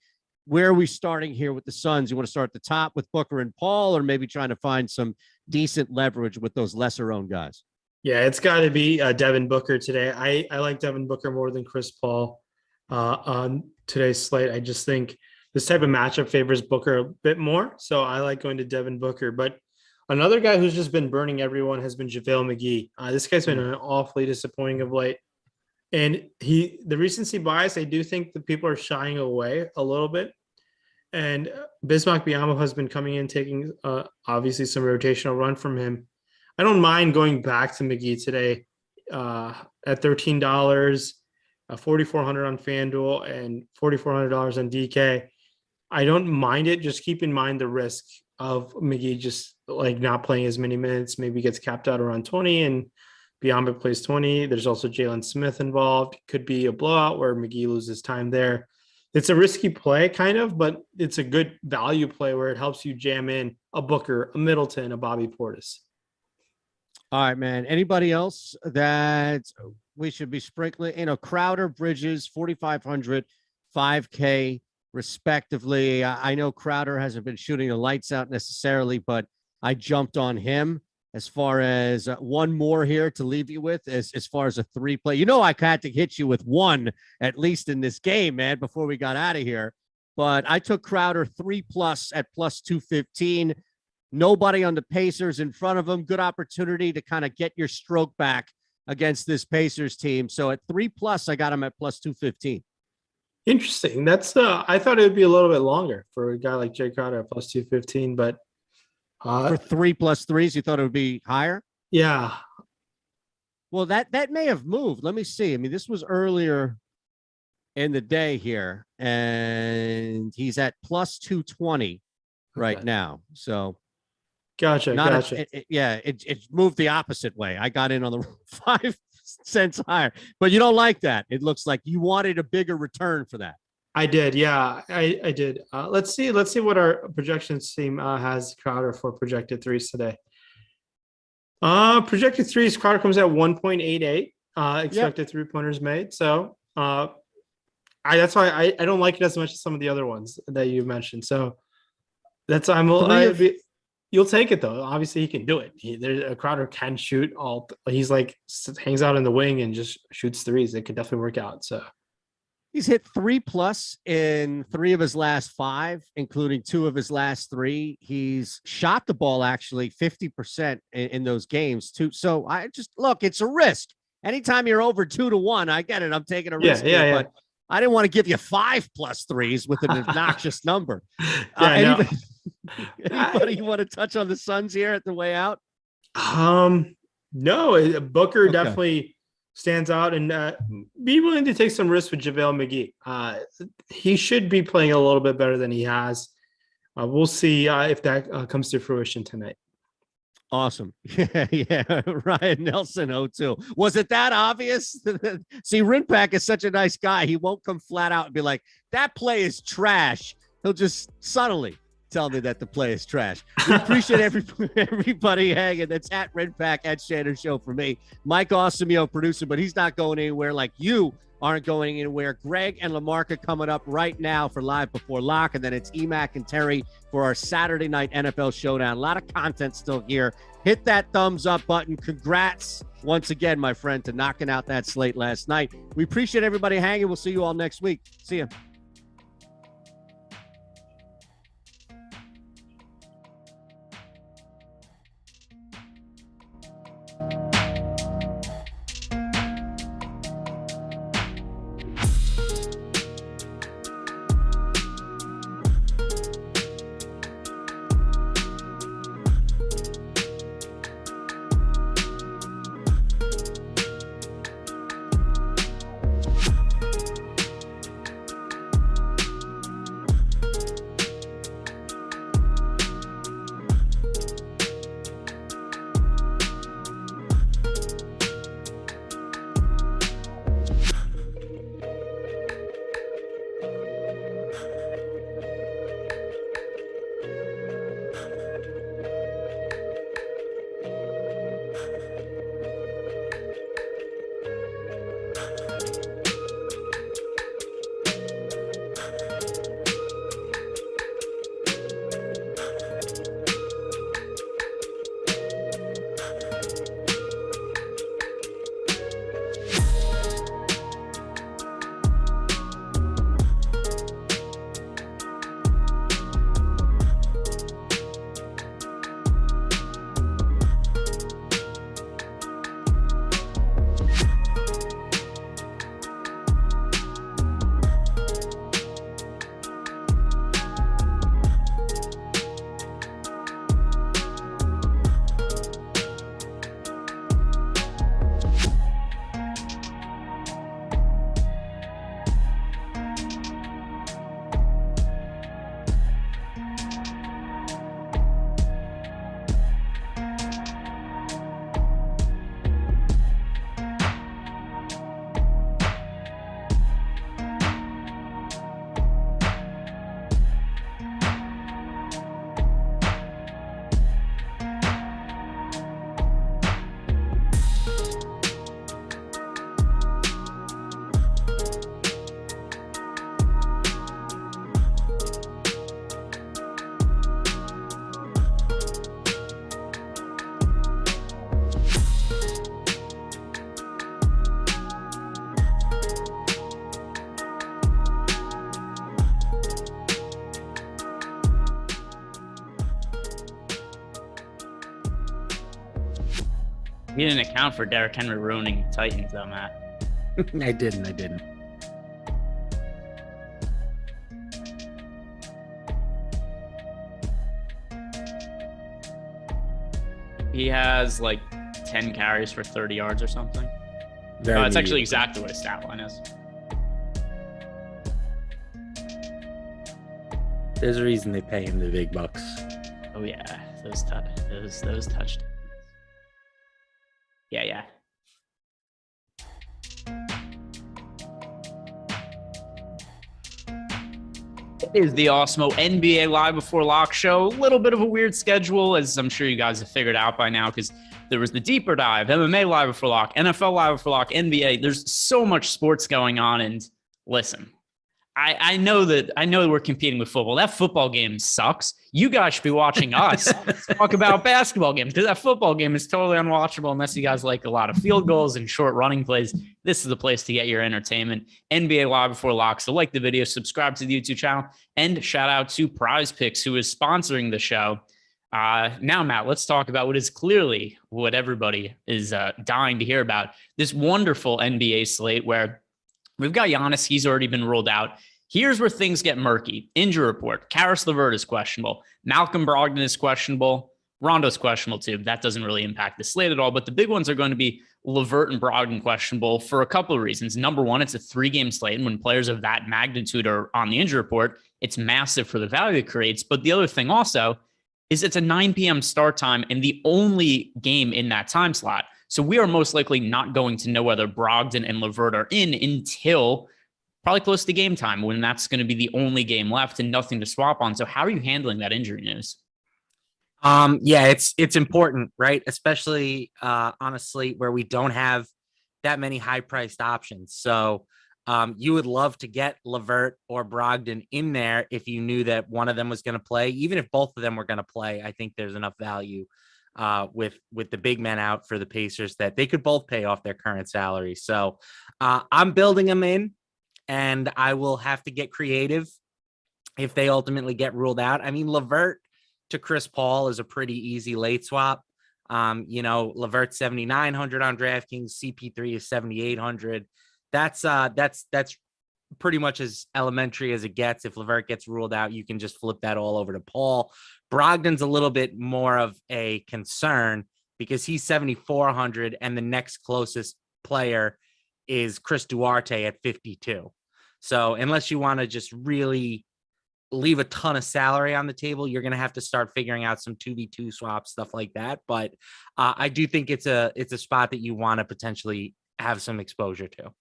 Where are we starting here with the Suns? You want to start at the top with Booker and Paul, or maybe trying to find some decent leverage with those lesser-owned guys? Yeah, it's got to be Devin Booker today. I like Devin Booker more than Chris Paul on today's slate. I just think this type of matchup favors Booker a bit more, so I like going to Devin Booker. But another guy who's just been burning everyone has been JaVale McGee. This guy's been awfully disappointing of late. And the recency bias, I do think that people are shying away a little bit. And Bismack Biyombo has been coming in, taking obviously some rotational run from him. I don't mind going back to McGee today at $13, $4,400 on FanDuel and $4,400 on DK. I don't mind it. Just keep in mind the risk of McGee just like not playing as many minutes, maybe gets capped out around 20 and Biyombo plays 20. There's also Jalen Smith involved. Could be a blowout where McGee loses time there. It's a risky play kind of, but it's a good value play where it helps you jam in a Booker, a Middleton, a Bobby Portis. All right, man. Anybody else that we should be sprinkling? Crowder, Bridges, 4,500, 5K respectively. I know Crowder hasn't been shooting the lights out necessarily, but I jumped on him. As far as one more here to leave you with, as far as a 3-play, I had to hit you with one at least in this game, man, before we got out of here. But I took Crowder 3+ at +215. Nobody on the Pacers in front of him. Good opportunity to kind of get your stroke back against this Pacers team. So at 3+, I got him at +215. Interesting. That's I thought it would be a little bit longer for a guy like Jay Crowder at +215, but for 3+3s, you thought it would be higher? Yeah. Well, that may have moved. Let me see. I mean, this was earlier in the day here, and he's at +220 right now. So, gotcha. It moved the opposite way. I got in on the 5 cents higher, but you don't like that. It looks like you wanted a bigger return for that. I did. Yeah, I did. Let's see what our projections team has Crowder for projected threes today. Projected threes, Crowder comes at 1.88 expected 3-pointers made. So that's why I don't like it as much as some of the other ones that you mentioned. So that's you'll take it though. Obviously he can do it. Crowder can shoot all. He's like hangs out in the wing and just shoots threes. It could definitely work out. So. He's hit 3+ in 3 of his last 5, including 2 of his last 3. He's shot the ball actually 50% in those games too. So I just look, it's a risk. Anytime you're over 2-1, I get it. I'm taking a risk here, but I didn't want to give you 5+3s with an obnoxious number. Anybody you want to touch on the Suns here at the way out? No, Booker definitely stands out, and be willing to take some risks with JaVale McGee. He should be playing a little bit better than he has. We'll see if that comes to fruition tonight. Awesome. Yeah. Ryan Nelson, 0-2. Was it that obvious? See, Rinpack is such a nice guy. He won't come flat out and be like, that play is trash. He'll just subtly tell me that the play is trash. We appreciate everybody hanging. That's at Rinpack, at Shander Show for me. Mike Awesemo, producer, but he's not going anywhere like you aren't going anywhere. Greg and LaMarca coming up right now for Live Before Lock, and then it's Emac and Terry for our Saturday night NFL Showdown. A lot of content still here. Hit that thumbs up button. Congrats once again, my friend, to knocking out that slate last night. We appreciate everybody hanging. We'll see you all next week. See ya. You didn't account for Derrick Henry ruining the Titans, though, Matt. I didn't. He has like 10 carries for 30 yards or something. It's actually exactly what his stat line is. There's a reason they pay him the big bucks. Oh yeah, those touchdowns. Yeah. It is the Awesemo NBA Live Before Lock show. A little bit of a weird schedule, as I'm sure you guys have figured out by now, because there was the deeper dive, MMA Live Before Lock, NFL Live Before Lock, NBA. There's so much sports going on, and listen, I know that we're competing with football. That football game sucks. You guys should be watching us talk about basketball games, because that football game is totally unwatchable unless you guys like a lot of field goals and short running plays. This is the place to get your entertainment. NBA Live Before Lock. So like the video, subscribe to the YouTube channel, and shout out to PrizePicks, who is sponsoring the show. Now, Matt, let's talk about what is clearly what everybody is dying to hear about. This wonderful NBA slate where we've got Giannis. He's already been ruled out. Here's where things get murky. Injury report. Caris LeVert is questionable. Malcolm Brogdon is questionable. Rondo's questionable too. That doesn't really impact the slate at all. But the big ones are going to be LeVert and Brogdon questionable for a couple of reasons. Number one, it's a 3-game slate. And when players of that magnitude are on the injury report, it's massive for the value it creates. But the other thing also is it's a 9 p.m. start time and the only game in that time slot. So we are most likely not going to know whether Brogdon and LeVert are in until probably close to game time, when that's going to be the only game left and nothing to swap on. So how are you handling that injury news? Yeah, it's important, right? Especially on a slate where we don't have that many high-priced options. So you would love to get LeVert or Brogdon in there if you knew that one of them was going to play. Even if both of them were going to play, I think there's enough value with the big men out for the Pacers that they could both pay off their current salary. So I'm building them in, and I will have to get creative if they ultimately get ruled out. I mean, LeVert to Chris Paul is a pretty easy late swap. LeVert 7,900 on DraftKings, CP3 is 7,800. That's pretty much as elementary as it gets. If LeVert gets ruled out, you can just flip that all over to Paul. Brogdon's a little bit more of a concern because he's 7,400, and the next closest player is Chris Duarte at 52. So unless you want to just really leave a ton of salary on the table, you're going to have to start figuring out some 2v2 swaps, stuff like that. But I do think it's a spot that you want to potentially have some exposure to.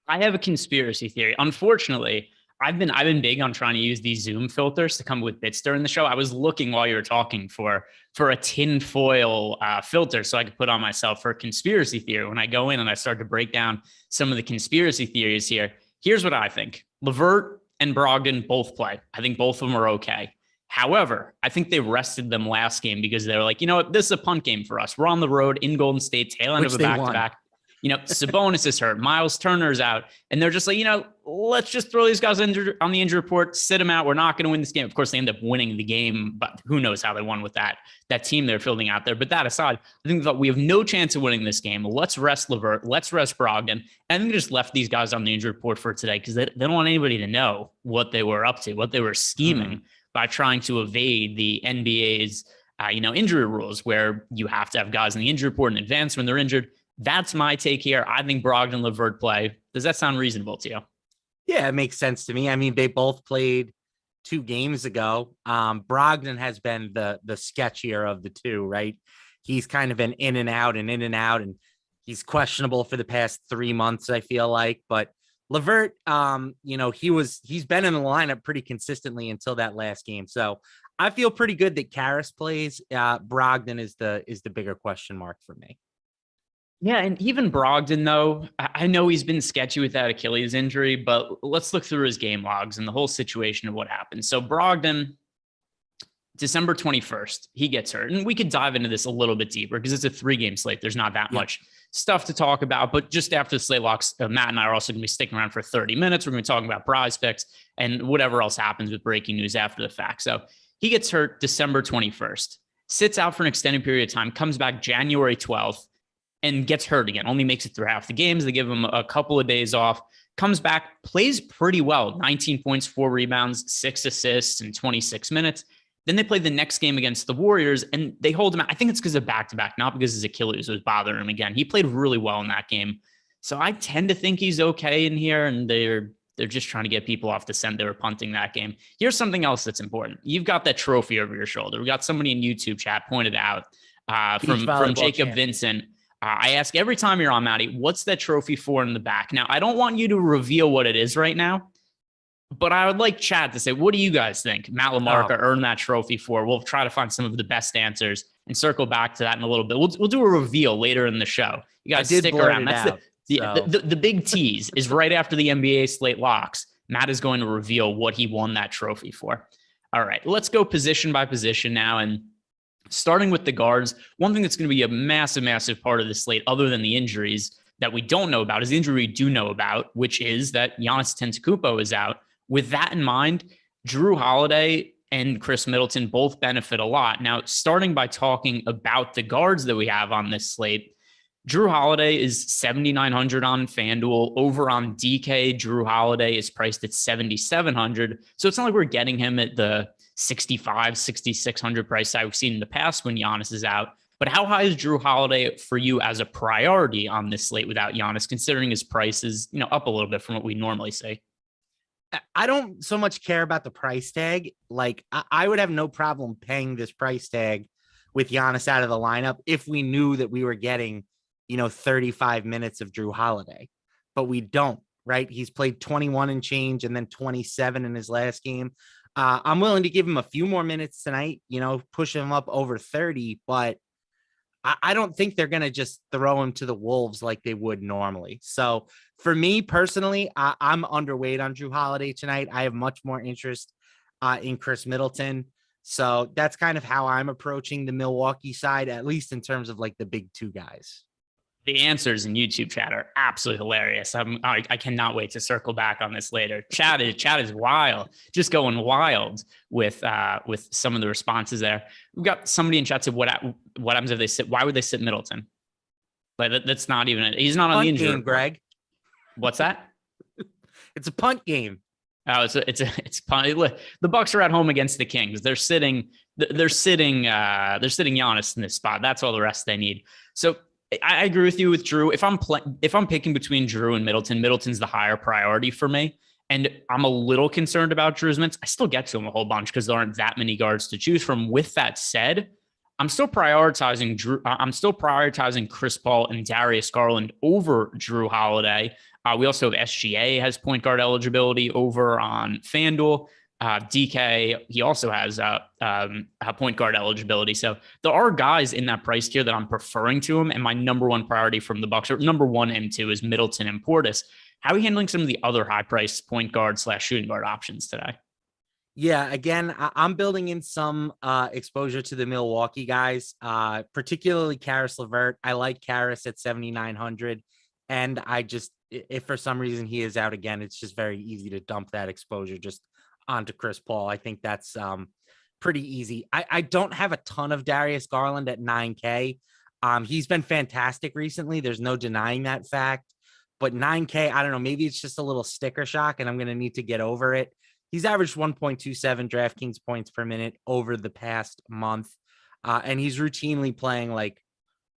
I have a conspiracy theory. Unfortunately, I've been big on trying to use these Zoom filters to come with bits during the show. I was looking while you were talking for a tinfoil filter so I could put on myself for a conspiracy theory. When I go in and I start to break down some of the conspiracy theories here, here's what I think. LeVert and Brogdon both play. I think both of them are okay. However, I think they rested them last game because they were like, you know what, this is a punt game for us. We're on the road in Golden State, tail end of a back-to-back. Sabonis is hurt. Miles Turner's out. And they're just like, let's just throw these guys on the injury report, sit them out. We're not going to win this game. Of course, they end up winning the game, but who knows how they won with that team they're fielding out there. But that aside, I think that we have no chance of winning this game. Let's rest LeVert. Let's rest Brogdon. And I think they just left these guys on the injury report for today because they don't want anybody to know what they were up to, what they were scheming by trying to evade the NBA's, injury rules where you have to have guys in the injury report in advance when they're injured. That's my take here. I think Brogdon and LeVert play. Does that sound reasonable to you? Yeah, it makes sense to me. I mean, they both played 2 games ago. Brogdon has been the sketchier of the two, right? He's kind of been in and out, and he's questionable for the past 3 months, I feel like. But LeVert, he's been in the lineup pretty consistently until that last game. So I feel pretty good that Caris plays. Brogdon is the bigger question mark for me. Yeah, and even Brogdon, though, I know he's been sketchy with that Achilles injury, but let's look through his game logs and the whole situation of what happened. So Brogdon, December 21st, he gets hurt. And we could dive into this a little bit deeper because it's a 3-game slate. There's not that much stuff to talk about. But just after the slate locks, Matt and I are also going to be sticking around for 30 minutes. We're going to be talking about PrizePicks and whatever else happens with breaking news after the fact. So he gets hurt December 21st, sits out for an extended period of time, comes back January 12th. and gets hurt again. Only makes it through half the games. They give him a couple of days off. Comes back, plays pretty well. 19 points, 4 rebounds, 6 assists in 26 minutes. Then they play the next game against the Warriors, and they hold him out. I think it's because of back-to-back, not because his Achilles was bothering him again. He played really well in that game. So I tend to think he's okay in here, and they're just trying to get people off the scent. They were punting that game. Here's something else that's important. You've got that trophy over your shoulder. We got somebody in YouTube chat pointed out from Jacob Vincent. I ask every time you're on, Matty, what's that trophy for in the back? Now, I don't want you to reveal what it is right now, but I would like Chad to say, what do you guys think Matt LaMarca earned that trophy for? We'll try to find some of the best answers and circle back to that in a little bit. We'll do a reveal later in the show. You guys stick around. That's the big tease is right after the NBA slate locks. Matt is going to reveal what he won that trophy for. All right, let's go position by position now. And starting with the guards, one thing that's going to be a massive, massive part of the slate, other than the injuries that we don't know about, is the injury we do know about, which is that Giannis Antetokounmpo is out. With that in mind, Drew Holiday and Chris Middleton both benefit a lot. Now, starting by talking about the guards that we have on this slate, Drew Holiday is 7,900 on FanDuel. Over on DK, Drew Holiday is priced at 7,700. So it's not like we're getting him at the 6,500, 6,600 price tag we've seen in the past when Giannis is out. But how high is Drew Holiday for you as a priority on this slate without Giannis, considering his price is, up a little bit from what we normally see? I don't so much care about the price tag. Like, I would have no problem paying this price tag with Giannis out of the lineup if we knew that we were getting, 35 minutes of Drew Holiday, but we don't, right? He's played 21 and change and then 27 in his last game. I'm willing to give him a few more minutes tonight, push him up over 30, but I don't think they're going to just throw him to the wolves like they would normally. So for me personally, I'm underweight on Drew Holiday tonight. I have much more interest in Chris Middleton. So that's kind of how I'm approaching the Milwaukee side, at least in terms of like the big two guys. The answers in YouTube chat are absolutely hilarious. I cannot wait to circle back on this later. Chat is wild, just going wild with some of the responses there. We've got somebody in chat said, what happens if they sit? Why would they sit Middleton? Like that's not even. He's not on the injury game, Greg. What's that? It's a punt game. Oh, it's punt. The Bucks are at home against the Kings. They're sitting Giannis in this spot. That's all the rest they need. So I agree with you with Drew. If I'm picking between Drew and Middleton, Middleton's the higher priority for me. And I'm a little concerned about Drew's minutes. I still get to him a whole bunch because there aren't that many guards to choose from. With that said, I'm still prioritizing Drew. I'm still prioritizing Chris Paul and Darius Garland over Drew Holiday. We also have SGA has point guard eligibility over on FanDuel. DK, he also has point guard eligibility. So there are guys in that price tier that I'm preferring to him. And my number one priority from the Bucks, or number one M2, is Middleton and Portis. How are you handling some of the other high price point guard / shooting guard options today? Yeah, again, I'm building in some exposure to the Milwaukee guys, particularly Caris LeVert. I like Caris at 7,900. And if for some reason he is out again, it's just very easy to dump that exposure just onto Chris Paul. I think that's pretty easy. I don't have a ton of Darius Garland at 9K. He's been fantastic recently. There's no denying that fact. But 9K, I don't know, maybe it's just a little sticker shock and I'm going to need to get over it. He's averaged 1.27 DraftKings points per minute over the past month. And he's routinely playing like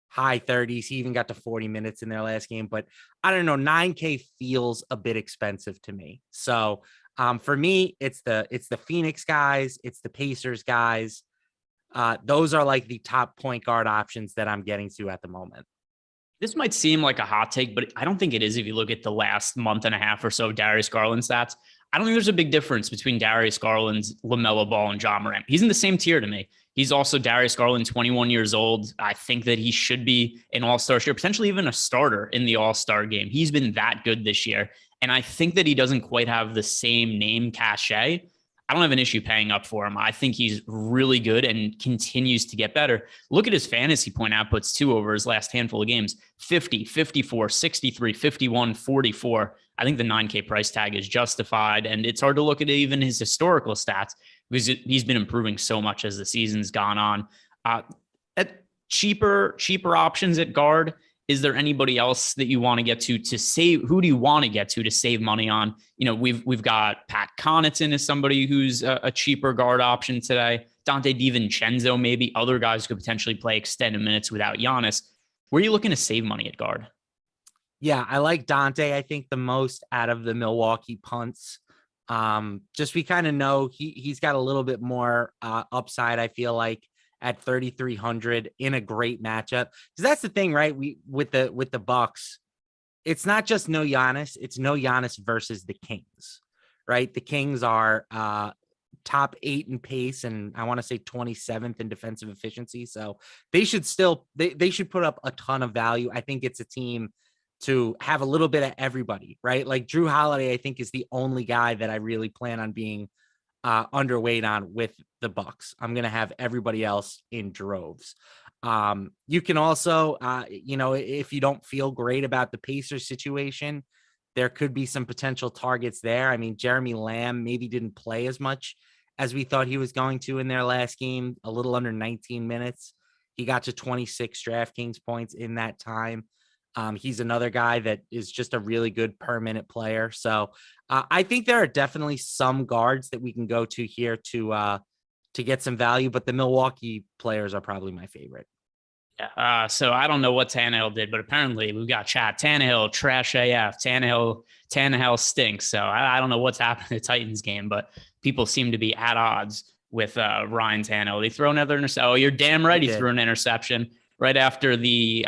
high 30s. He even got to 40 minutes in their last game. But I don't know, 9K feels a bit expensive to me. So for me, it's the Phoenix guys, it's the Pacers guys. Those are like the top point guard options that I'm getting to at the moment. This might seem like a hot take, but I don't think it is if you look at the last month and a half or so Darius Garland stats. I don't think there's a big difference between Darius Garland's LaMelo Ball and Ja Morant. He's in the same tier to me. He's also Darius Garland, 21 years old. I think that he should be an all-star this year, potentially even a starter in the all-star game. He's been that good this year. And I think that he doesn't quite have the same name cachet. I don't have an issue paying up for him. I think he's really good and continues to get better. Look at his fantasy point outputs too over his last handful of games: 50, 54, 63, 51, 44. I think the 9K price tag is justified, and it's hard to look at even his historical stats because he's been improving so much as the season's gone on. At cheaper options at guard, Is there anybody else that you want to get to save? Who do you want to get to save money on? We've got Pat Connaughton as somebody who's a cheaper guard option today. Dante DiVincenzo, maybe other guys could potentially play extended minutes without Giannis. Where are you looking to save money at guard? Yeah, I like Dante, I think, the most out of the Milwaukee punts. Just we kind of know he's got a little bit more upside, I feel like, at 3,300 in a great matchup. Because that's the thing, right? With the Bucks, it's not just no Giannis, it's no Giannis versus the Kings, right? The Kings are top 8 in pace, and I want to say 27th in defensive efficiency. So they should still they should put up a ton of value. I think it's a team to have a little bit of everybody, right? Like Drew Holiday, I think, is the only guy that I really plan on being underweight on with the Bucks. I'm going to have everybody else in droves. You can also, if you don't feel great about the Pacers situation, there could be some potential targets there. I mean, Jeremy Lamb maybe didn't play as much as we thought he was going to in their last game, a little under 19 minutes. He got to 26 DraftKings points in that time. He's another guy that is just a really good per minute player. So I think there are definitely some guards that we can go to here to get some value, but the Milwaukee players are probably my favorite. Yeah. So I don't know what Tannehill did, but apparently we've got chat. Tannehill, trash AF. Tannehill stinks. So I don't know what's happened in the Titans game, but people seem to be at odds with Ryan Tannehill. They throw another interception. Oh, you're damn right. He threw an interception right after the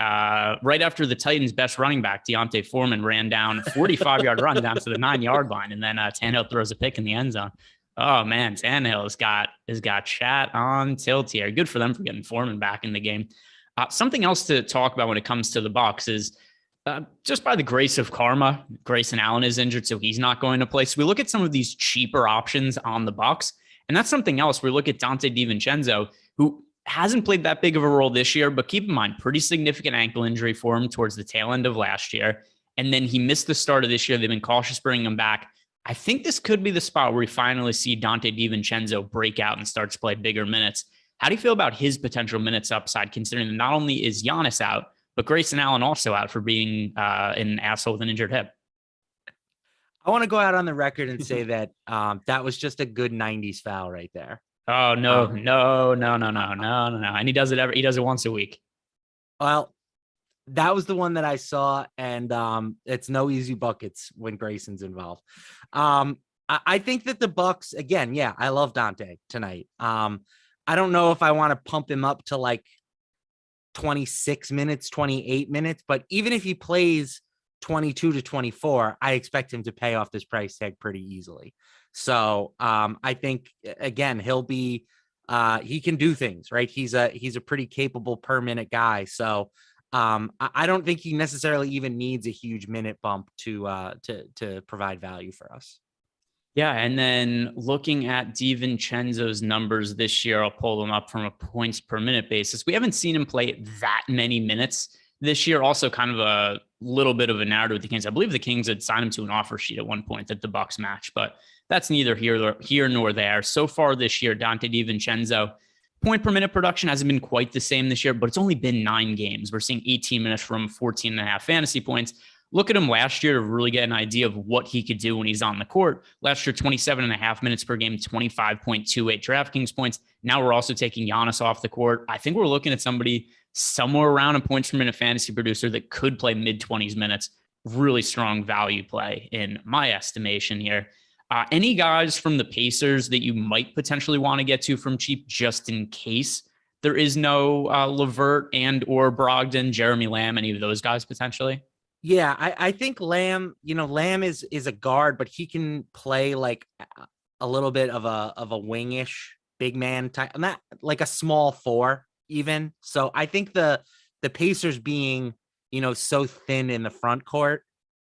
Titans' best running back, Deontay Foreman, ran down 45-yard run down to the 9-yard line, and then Tannehill throws a pick in the end zone. Oh man, Tannehill has got chat on tilt here. Good for them for getting Foreman back in the game. Something else to talk about when it comes to the Bucks is just by the grace of karma, Grayson Allen is injured, so he's not going to play. So we look at some of these cheaper options on the Bucks, and that's something else. We look at Dante DiVincenzo, who hasn't played that big of a role this year, but keep in mind, pretty significant ankle injury for him towards the tail end of last year. And then he missed the start of this year. They've been cautious bringing him back. I think this could be the spot where we finally see Dante DiVincenzo break out and start to play bigger minutes. How do you feel about his potential minutes upside, considering that not only is Giannis out, but Grayson Allen also out for being an asshole with an injured hip? I want to go out on the record and say that that was just a good 90s foul right there. Oh, no. And he does it once a week. Well, that was the one that I saw, and it's no easy buckets when Grayson's involved. I think that the Bucks, again, yeah, I love Dante tonight. I don't know if I want to pump him up to like 26 minutes, 28 minutes, but even if he plays 22 to 24, I expect him to pay off this price tag pretty easily. So I think, again, he'll be he can do things, right? He's a pretty capable per minute guy. So I don't think he necessarily even needs a huge minute bump to provide value for us. Yeah, and then looking at DiVincenzo's numbers this year, I'll pull them up from a points per minute basis. We haven't seen him play that many minutes this year. Also kind of a little bit of a narrative with the Kings. I believe the Kings had signed him to an offer sheet at one point that the Bucks match, but that's neither here nor there. So far this year, Dante DiVincenzo, point per minute production hasn't been quite the same this year, but it's only been 9 games. We're seeing 18 minutes from 14.5 fantasy points. Look at him last year to really get an idea of what he could do when he's on the court. Last year, 27.5 minutes per game, 25.28 DraftKings points. Now we're also taking Giannis off the court. I think we're looking at somebody somewhere around a points per minute fantasy producer that could play mid-20s minutes. Really strong value play in my estimation here. Any guys from the Pacers that you might potentially want to get to from cheap just in case there is no LeVert and or Brogdon, Jeremy Lamb, any of those guys potentially? Yeah, I think Lamb, Lamb is a guard, but he can play like a little bit of a wingish big man type, not like a small 4 even. So I think the Pacers being, so thin in the front court,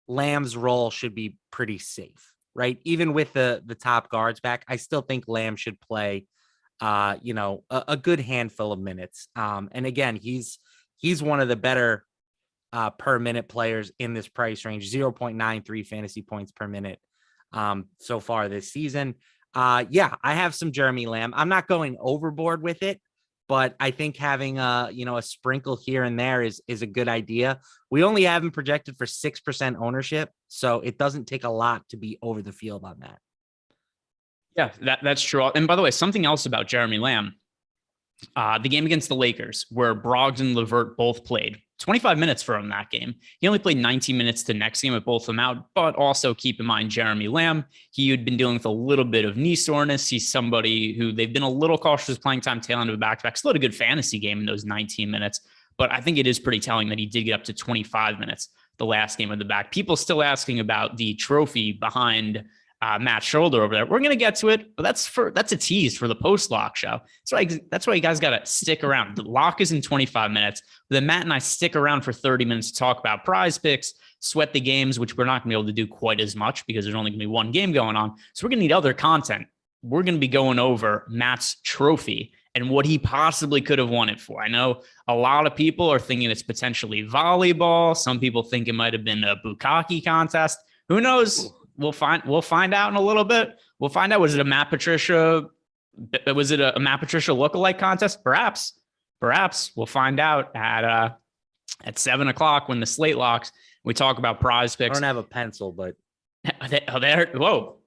Lamb's role should be pretty safe, right? Even with the top guards back, I still think Lamb should play, a good handful of minutes. And again, he's one of the better per minute players in this price range, 0.93 fantasy points per minute so far this season. Yeah, I have some Jeremy Lamb. I'm not going overboard with it, but I think having a sprinkle here and there is a good idea. We only have him projected for 6% ownership, so it doesn't take a lot to be over the field on that. Yeah, that's true. And by the way, something else about Jeremy Lamb, the game against the Lakers, where Brogdon and LeVert both played 25 minutes for him that game. He only played 19 minutes the next game with both of them out, but also keep in mind, Jeremy Lamb, he had been dealing with a little bit of knee soreness. He's somebody who they've been a little cautious with playing time, tail end of a back-to-back. Still had a good fantasy game in those 19 minutes, but I think it is pretty telling that he did get up to 25 minutes the last game of the back. People still asking about the trophy behind Matt's shoulder over there. We're going to get to it, but that's a tease for the post-lock show. That's why you guys got to stick around. The lock is in 25 minutes. But then Matt and I stick around for 30 minutes to talk about prize picks, sweat the games, which we're not going to be able to do quite as much because there's only going to be one game going on. So we're going to need other content. We're going to be going over Matt's trophy and what he possibly could have won it for. I know a lot of people are thinking it's potentially volleyball. Some people think it might have been a bukkake contest. Who knows? We'll find out in a little bit. We'll find out. Was it a Matt Patricia? Was it a Matt Patricia lookalike contest? Perhaps. We'll find out at 7:00 when the slate locks. We talk about prize picks. I don't have a pencil, but there. Whoa.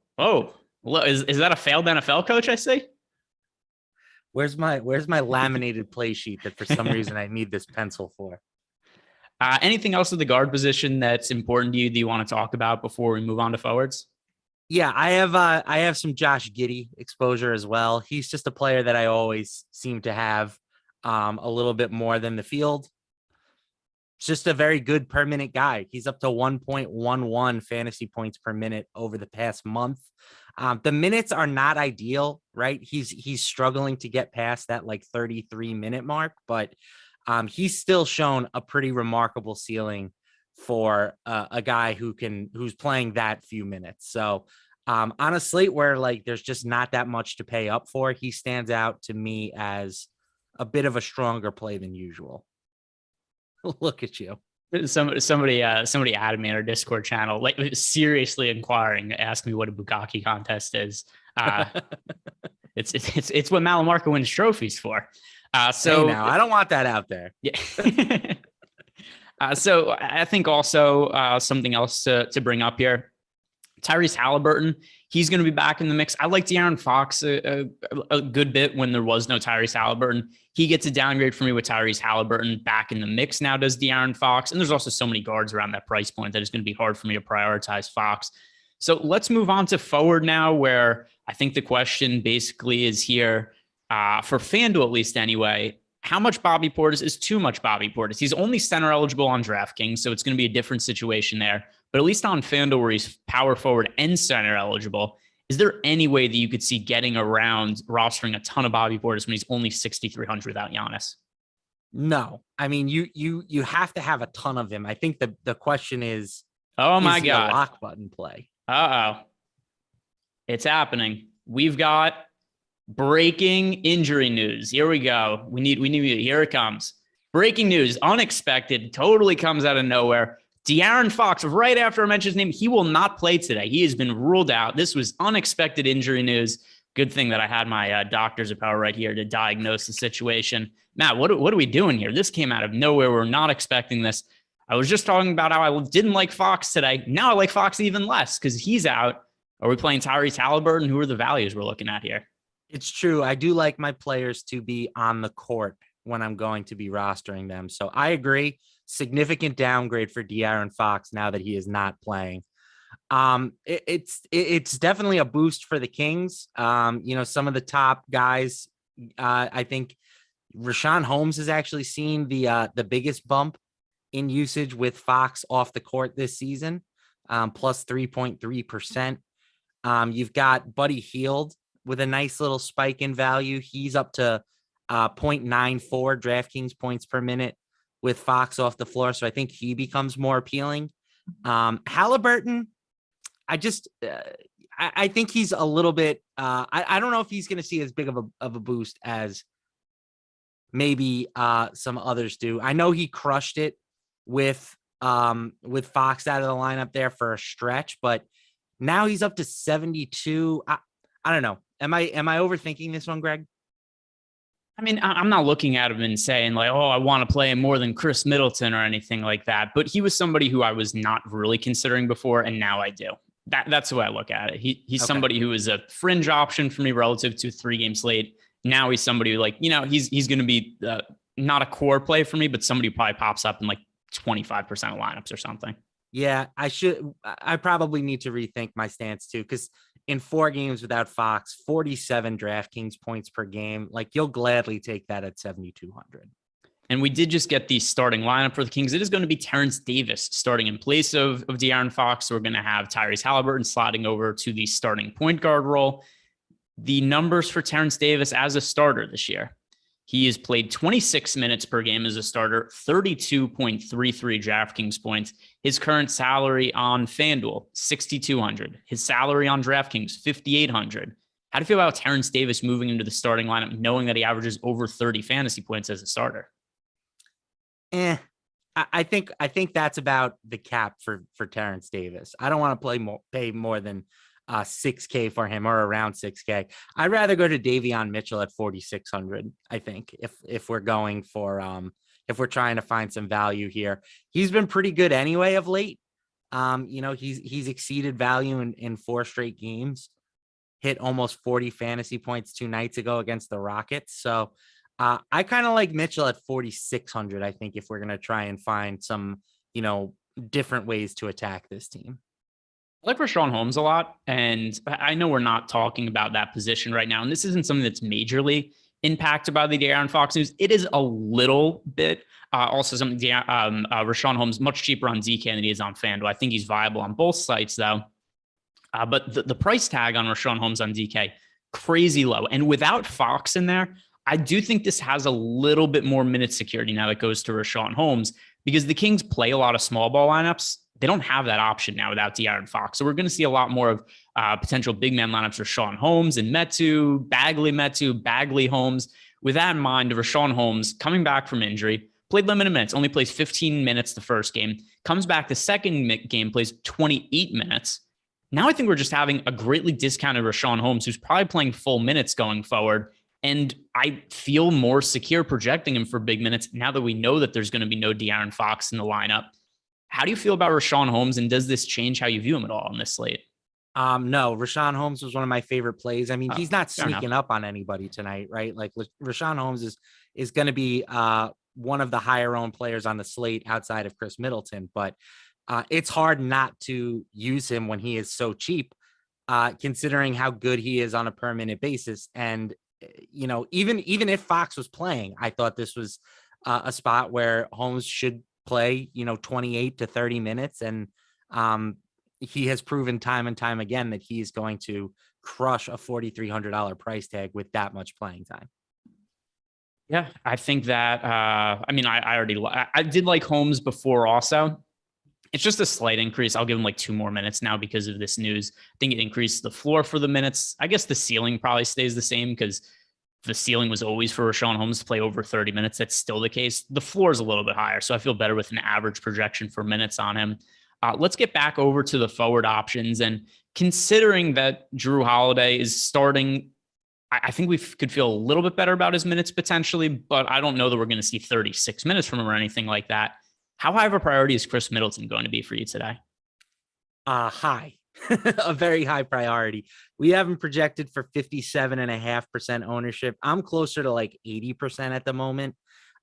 Is that a failed NFL coach? I see. Where's my laminated play sheet that for some reason I need this pencil for? Anything else with the guard position that's important to you that you want to talk about before we move on to forwards? Yeah, I have some Josh Giddey exposure as well. He's just a player that I always seem to have a little bit more than the field. It's just a very good per minute guy. He's up to 1.11 fantasy points per minute over the past month. The minutes are not ideal, right? He's struggling to get past that like 33-minute mark, but he's still shown a pretty remarkable ceiling for a guy who's playing that few minutes. So on a slate where like there's just not that much to pay up for, he stands out to me as a bit of a stronger play than usual. Look at you. Somebody added me on our Discord channel, like seriously inquiring, asking me what a bukkake contest is. It's what LaMarca wins trophies for. So hey now, I don't want that out there. Yeah. So I think also something else to bring up here. Tyrese Halliburton, he's going to be back in the mix. I like De'Aaron Fox a good bit when there was no Tyrese Halliburton. He gets a downgrade for me with Tyrese Halliburton back in the mix now, does De'Aaron Fox. And there's also so many guards around that price point that it's going to be hard for me to prioritize Fox. So let's move on to forward now, where I think the question basically is here for FanDuel, at least anyway. How much Bobby Portis is too much Bobby Portis? He's only center eligible on DraftKings, so it's going to be a different situation there. But at least on FanDuel, where he's power forward and center eligible, is there any way that you could see getting around rostering a ton of Bobby Portis when he's only 6,300 without Giannis? No, I mean you have to have a ton of him. I think the question is, oh my God, a lock button play. It's happening. We've got breaking injury news. Here we go. We need here it comes. Breaking news, unexpected, totally comes out of nowhere. De'Aaron Fox, right after I mentioned his name, he will not play today. He has been ruled out. This was unexpected injury news. Good thing that I had my doctors of power right here to diagnose the situation. Matt, what are we doing here? This came out of nowhere. We're not expecting this. I was just talking about how I didn't like Fox today. Now I like Fox even less because he's out. Are we playing Tyrese Halliburton? Who are the values we're looking at here? It's true. I do like my players to be on the court when I'm going to be rostering them. So I agree. Significant downgrade for De'Aaron Fox now that he is not playing. It's definitely a boost for the Kings. Some of the top guys, I think Rashawn Holmes has actually seen the biggest bump in usage with Fox off the court this season, plus 3.3%. You've got Buddy Hield with a nice little spike in value. He's up to 0.94 DraftKings points per minute with Fox off the floor. So I think he becomes more appealing. Halliburton, I think he's a little bit, I don't know if he's going to see as big of a boost as maybe some others do. I know he crushed it with Fox out of the lineup there for a stretch, but now he's up to 72. I don't know. Am I overthinking this one, Greg? I mean, I'm not looking at him and saying like, oh, I want to play him more than Chris Middleton or anything like that. But he was somebody who I was not really considering before, and now I do. That's the way I look at it. He's Okay. somebody who is a fringe option for me relative to a 3-game slate. Now he's somebody who, like, he's going to be not a core play for me, but somebody who probably pops up in like 25% of lineups or something. Yeah, I probably need to rethink my stance too, because in 4 games without Fox, 47 DraftKings points per game. Like, you'll gladly take that at 7,200. And we did just get the starting lineup for the Kings. It is going to be Terrence Davis starting in place of De'Aaron Fox. So we're going to have Tyrese Halliburton sliding over to the starting point guard role. The numbers for Terrence Davis as a starter this year: he has played 26 minutes per game as a starter, 32.33 DraftKings points. His current salary on FanDuel, $6,200. His salary on DraftKings, $5,800. How do you feel about Terrence Davis moving into the starting lineup, knowing that he averages over 30 fantasy points as a starter? I think that's about the cap for Terrence Davis. I don't want to pay more than $6K for him, or around $6K. I'd rather go to Davion Mitchell at 4,600. I think if we're going for if we're trying to find some value here, he's been pretty good anyway of late. He's exceeded value in 4 straight games. Hit almost 40 fantasy points 2 nights ago against the Rockets. So I kind of like Mitchell at 4,600. I think if we're gonna try and find some different ways to attack this team. I like Rashawn Holmes a lot, and I know we're not talking about that position right now, and this isn't something that's majorly impacted by the De'Aaron Fox news. It is a little bit. Also, something Rashawn Holmes much cheaper on DK than he is on FanDuel. I think he's viable on both sites though. But the price tag on Rashawn Holmes on DK, crazy low, and without Fox in there, I do think this has a little bit more minute security now that goes to Rashawn Holmes, because the Kings play a lot of small ball lineups. They don't have that option now without De'Aaron Fox. So we're going to see a lot more of potential big man lineups for Rashawn Holmes and Metu, Bagley Holmes. With that in mind, Rashawn Holmes coming back from injury, played limited minutes, only plays 15 minutes the first game, comes back the second game, plays 28 minutes. Now I think we're just having a greatly discounted Rashawn Holmes, who's probably playing full minutes going forward. And I feel more secure projecting him for big minutes now that we know that there's going to be no De'Aaron Fox in the lineup. How do you feel about Rashawn Holmes, and does this change how you view him at all on this slate? No, Rashawn Holmes was one of my favorite plays. I mean, he's not sneaking enough. up on anybody tonight, right? Like, Rashawn Holmes is going to be one of the higher owned players on the slate outside of Chris Middleton, but it's hard not to use him when he is so cheap, considering how good he is on a per minute basis. And even if Fox was playing, I thought this was a spot where Holmes should play 28 to 30 minutes, and he has proven time and time again that he's going to crush a $4,300 price tag with that much playing time. Yeah, I think that I did like Holmes before also. It's just a slight increase. I'll give him like 2 more minutes now because of this news. I think it increased the floor for the minutes. I guess the ceiling probably stays the same, because the ceiling was always for Rashawn Holmes to play over 30 minutes. That's still the case. The floor is a little bit higher, so I feel better with an average projection for minutes on him. Let's get back over to the forward options. And considering that Jrue Holiday is starting, I think we could feel a little bit better about his minutes potentially, but I don't know that we're going to see 36 minutes from him or anything like that. How high of a priority is Chris Middleton going to be for you today? High. A very high priority. We have him projected for 57.5% ownership. I'm closer to like 80% at the moment.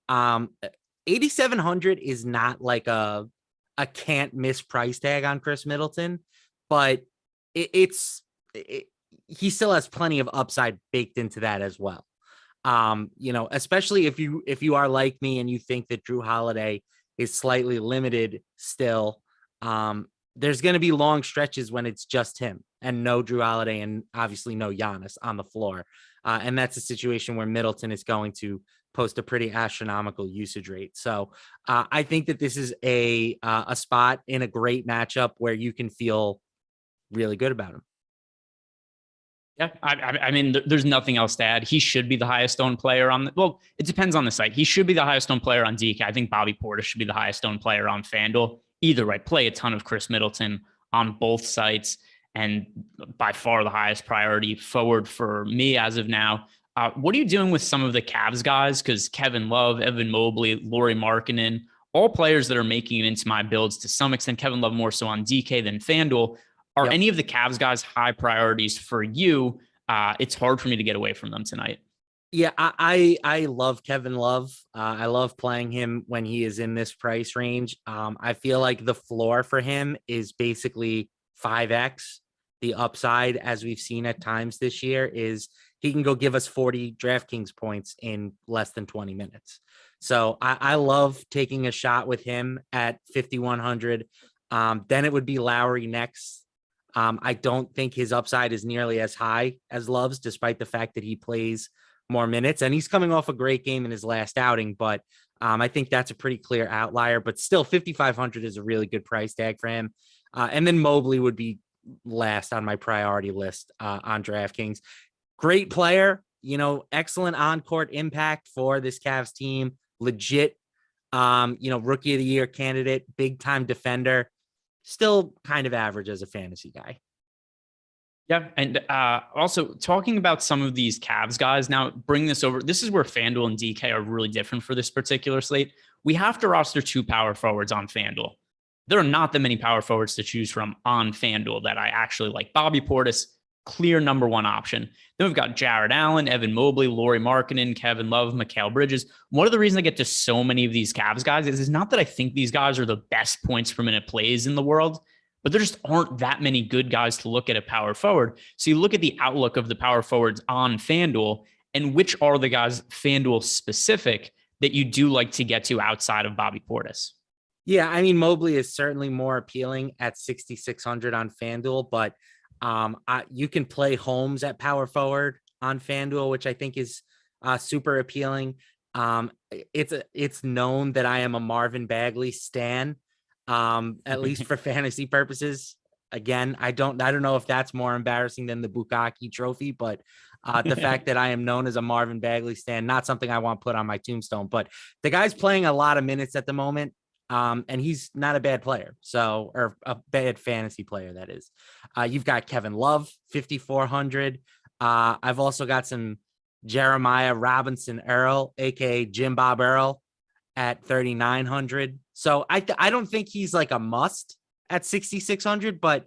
8,700 is not like a can't miss price tag on Chris Middleton, but he still has plenty of upside baked into that as well. Especially if you are like me and you think that Jrue Holiday is slightly limited still. There's going to be long stretches when it's just him and no Jrue Holiday and obviously no Giannis on the floor. And that's a situation where Middleton is going to post a pretty astronomical usage rate. So I think that this is a spot in a great matchup where you can feel really good about him. Yeah, I mean, there's nothing else to add. He should be the highest owned player on well, it depends on the site. He should be the highest owned player on DK. I think Bobby Portis should be the highest owned player on FanDuel. Either way, play a ton of Chris Middleton on both sites, and by far the highest priority forward for me as of now. What are you doing with some of the Cavs guys? Because Kevin Love, Evan Mobley, Lauri Markkanen, all players that are making it into my builds to some extent. Kevin Love more so on DK than FanDuel. Are any of the Cavs guys high priorities for you? It's hard for me to get away from them tonight. Yeah, I love Kevin Love. I love playing him when he is in this price range. I feel like the floor for him is basically 5x. The upside, as we've seen at times this year, is he can go give us 40 DraftKings points in less than 20 minutes. So I love taking a shot with him at 5,100. Then it would be Lowry next. I don't think his upside is nearly as high as Love's, despite the fact that he plays more minutes, and he's coming off a great game in his last outing. But I think that's a pretty clear outlier. But still, 5,500 is a really good price tag for him. And then Mobley would be last on my priority list on DraftKings. Great player, excellent on-court impact for this Cavs team. Legit, rookie of the year candidate, big time defender. Still kind of average as a fantasy guy. Yeah. And also talking about some of these Cavs guys, now bring this over. This is where FanDuel and DK are really different for this particular slate. We have to roster 2 power forwards on FanDuel. There are not that many power forwards to choose from on FanDuel that I actually like. Bobby Portis, clear number 1 option. Then we've got Jared Allen, Evan Mobley, Lauri Markkanen, Kevin Love, Mikal Bridges. One of the reasons I get to so many of these Cavs guys is not that I think these guys are the best points per minute plays in the world, but there just aren't that many good guys to look at power forward. So you look at the outlook of the power forwards on FanDuel and which are the guys FanDuel specific that you do like to get to outside of Bobby Portis. Yeah, I mean, Mobley is certainly more appealing at 6,600 on FanDuel, but you can play Holmes at power forward on FanDuel, which I think is super appealing. It's known that I am a Marvin Bagley stan, at least for fantasy purposes. Again, I don't know if that's more embarrassing than the Bukaki trophy, but the fact that I am known as a Marvin Bagley stan, not something I want put on my tombstone. But the guy's playing a lot of minutes at the moment. And he's not a bad player, or a bad fantasy player, that is. You've got Kevin Love, 5,400. I've also got some Jeremiah Robinson Earl, aka Jim Bob Earl, at 3,900. So I don't think he's like a must at 6,600, but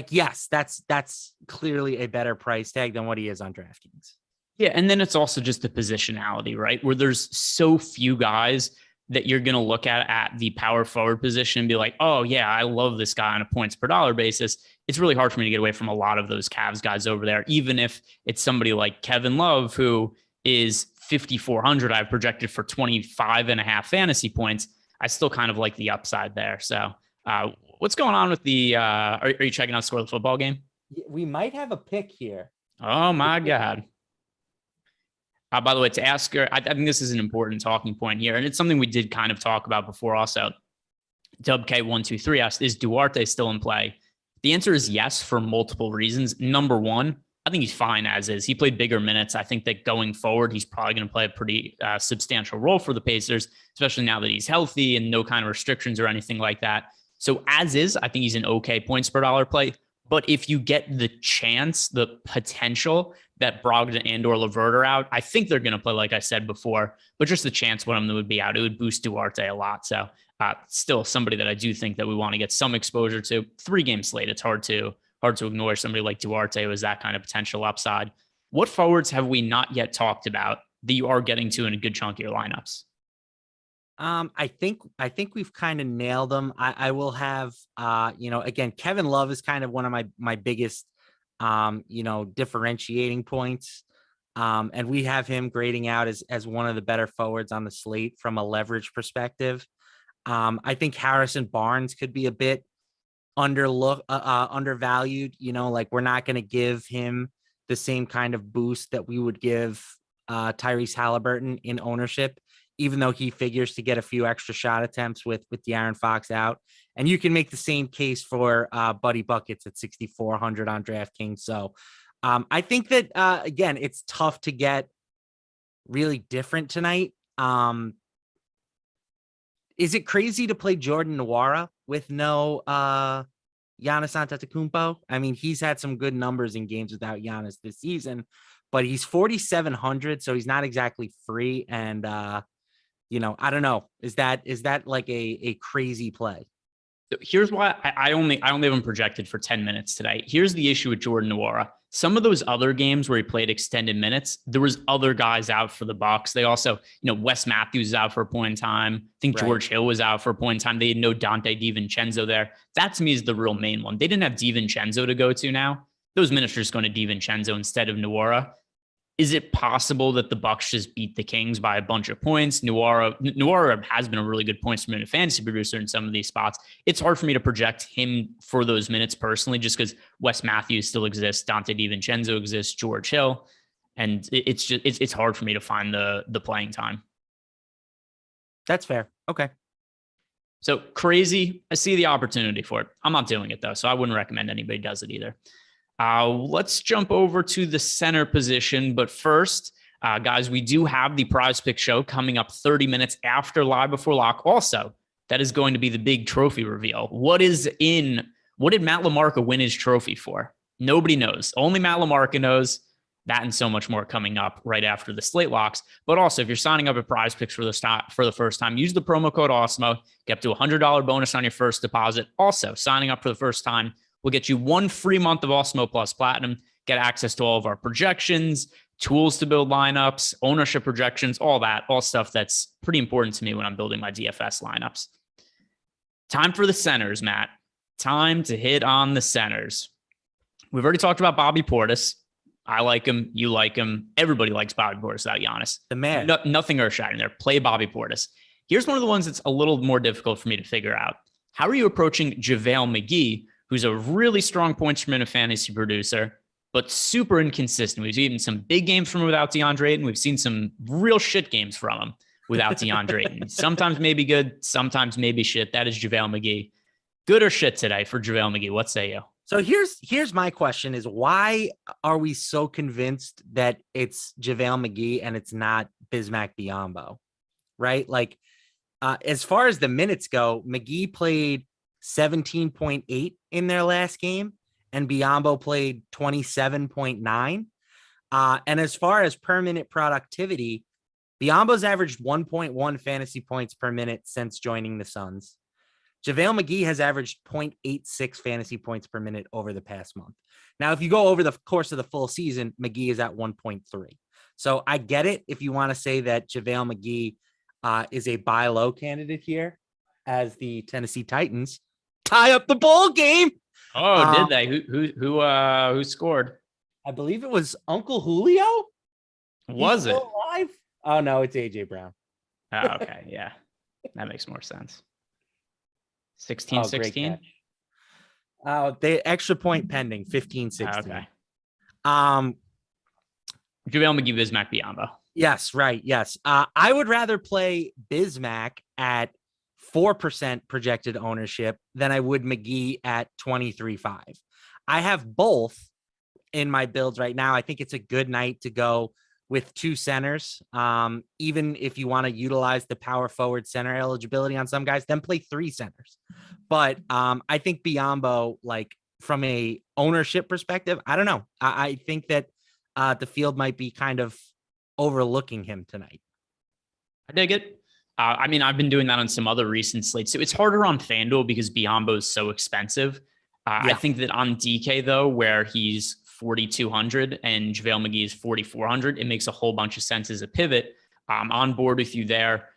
yes, that's clearly a better price tag than what he is on DraftKings. Yeah, and then it's also just the positionality, right? Where there's so few guys that you're going to look at the power forward position and be like, oh yeah, I love this guy on a points per dollar basis. It's really hard for me to get away from a lot of those Cavs guys over there. Even if it's somebody like Kevin Love, who is 5,400, I've projected for 25.5 fantasy points. I still kind of like the upside there. So what's going on with the, are you checking out Score the Football game? We might have a pick here. Oh my God. By the way, to ask her, I think this is an important talking point here, and it's something we did kind of talk about before also. DubK123 asked, is Duarte still in play? The answer is yes, for multiple reasons. Number one, I think he's fine as is. He played bigger minutes. I think that going forward, he's probably going to play a pretty substantial role for the Pacers, especially now that he's healthy and no kind of restrictions or anything like that. So as is, I think he's an okay points per dollar play. But if you get the chance, the potential that Brogdon and or LeVert are out, I think they're going to play, like I said before, but just the chance one of them would be out, it would boost Duarte a lot. So still somebody that I do think that we want to get some exposure to. 3-game slate. It's hard to ignore somebody like Duarte who has that kind of potential upside. What forwards have we not yet talked about that you are getting to in a good chunk of your lineups? I think we've kind of nailed them. I will have, again, Kevin Love is kind of one of my biggest, differentiating points. And we have him grading out as one of the better forwards on the slate from a leverage perspective. I think Harrison Barnes could be a bit undervalued. We're not going to give him the same kind of boost that we would give Tyrese Halliburton in ownership, even though he figures to get a few extra shot attempts with De'Aaron Fox out. And you can make the same case for Buddy Buckets at 6,400 on DraftKings. So I think that, again, it's tough to get really different tonight. Is it crazy to play Jordan Nwora with no Giannis Antetokounmpo? I mean, he's had some good numbers in games without Giannis this season, but he's 4,700, so he's not exactly free. And I don't know. Is that like a crazy play? Here's why I only have him projected for 10 minutes today. Here's the issue with Jordan Nwora. Some of those other games where he played extended minutes, there was other guys out for the Bucks. They also, Wes Matthews is out for a point in time. I think George Hill was out for a point in time. They had no Dante DiVincenzo there. That to me is the real main one. They didn't have DiVincenzo to go to now. Those minutes are just going to DiVincenzo instead of Nwora. Is it possible that the Bucks just beat the Kings by a bunch of points? Nwora has been a really good points per minute fantasy producer in some of these spots. It's hard for me to project him for those minutes personally, just because Wes Matthews still exists, Dante DiVincenzo exists, George Hill, and it's hard for me to find the playing time. That's fair. Okay. So crazy. I see the opportunity for it. I'm not doing it though, so I wouldn't recommend anybody does it either. Let's jump over to the center position. But first, guys, we do have the PrizePicks show coming up 30 minutes after Live Before Lock. Also, that is going to be the big trophy reveal. What did Matt LaMarca win his trophy for? Nobody knows. Only Matt LaMarca knows. That and so much more coming up right after the slate locks. But also, if you're signing up at PrizePicks for the first time, use the promo code Awesemo. Get up to $100 bonus on your first deposit. Also, signing up for the first time will get you 1 free month of Awesemo Plus Platinum, get access to all of our projections, tools to build lineups, ownership projections, all stuff that's pretty important to me when I'm building my DFS lineups. Time for the centers, Matt. Time to hit on the centers. We've already talked about Bobby Portis. I like him. You like him. Everybody likes Bobby Portis without Giannis. The man. Nothing earth-shattering there. Play Bobby Portis. Here's one of the ones that's a little more difficult for me to figure out. How are you approaching JaVale McGee, who's a really strong points per minute fantasy producer, but super inconsistent? We've seen some big games from him without DeAndre Ayton. We've seen some real shit games from him without DeAndre Ayton. Sometimes maybe good, sometimes maybe shit. That is JaVale McGee. Good or shit today for JaVale McGee? What say you? So here's my question is, why are we so convinced that it's JaVale McGee and it's not Bismack Biyombo, right? Like, as far as the minutes go, McGee played 17.8 in their last game, and Biyombo played 27.9. And as far as per minute productivity, Biyombo's averaged 1.1 fantasy points per minute since joining the Suns. JaVale McGee has averaged 0.86 fantasy points per minute over the past month. Now, if you go over the course of the full season, McGee is at 1.3. So I get it if you want to say that JaVale McGee is a buy low candidate here, as the Tennessee Titans tie up the ball game. Oh, did they? Who scored? I believe it was Uncle Julio. Was it live? Oh no, it's AJ Brown. Oh, okay, yeah, that makes more sense. 16-16. The extra point pending. 15-16. Okay. JaVale McGee, Bismack Biyombo. Yes, right. Yes. I would rather play Bismack at 4% projected ownership than I would McGee at 23.5. I have both in my builds right now. I think it's a good night to go with 2 centers. Even if you want to utilize the power forward center eligibility on some guys, then play 3 centers. But I think Biyombo, like from a ownership perspective, I don't know. I think that the field might be kind of overlooking him tonight. I dig it. I mean, I've been doing that on some other recent slates. So it's harder on FanDuel because Biyombo is so expensive. I think that on DK, though, where he's 4,200 and JaVale McGee is 4,400, it makes a whole bunch of sense as a pivot. I'm on board with you there.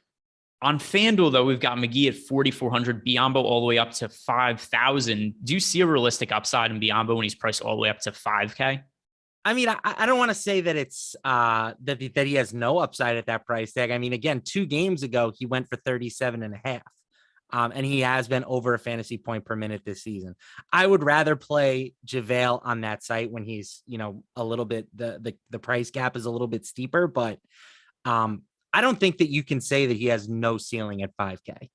On FanDuel, though, we've got McGee at 4,400, Biyombo all the way up to 5,000. Do you see a realistic upside in Biyombo when he's priced all the way up to 5K? I mean, I don't want to say that it's that he has no upside at that price tag. I mean, again, 2 games ago, he went for 37.5. And he has been over a fantasy point per minute this season. I would rather play JaVale on that site when he's, a little bit, the price gap is a little bit steeper, but I don't think that you can say that he has no ceiling at 5K.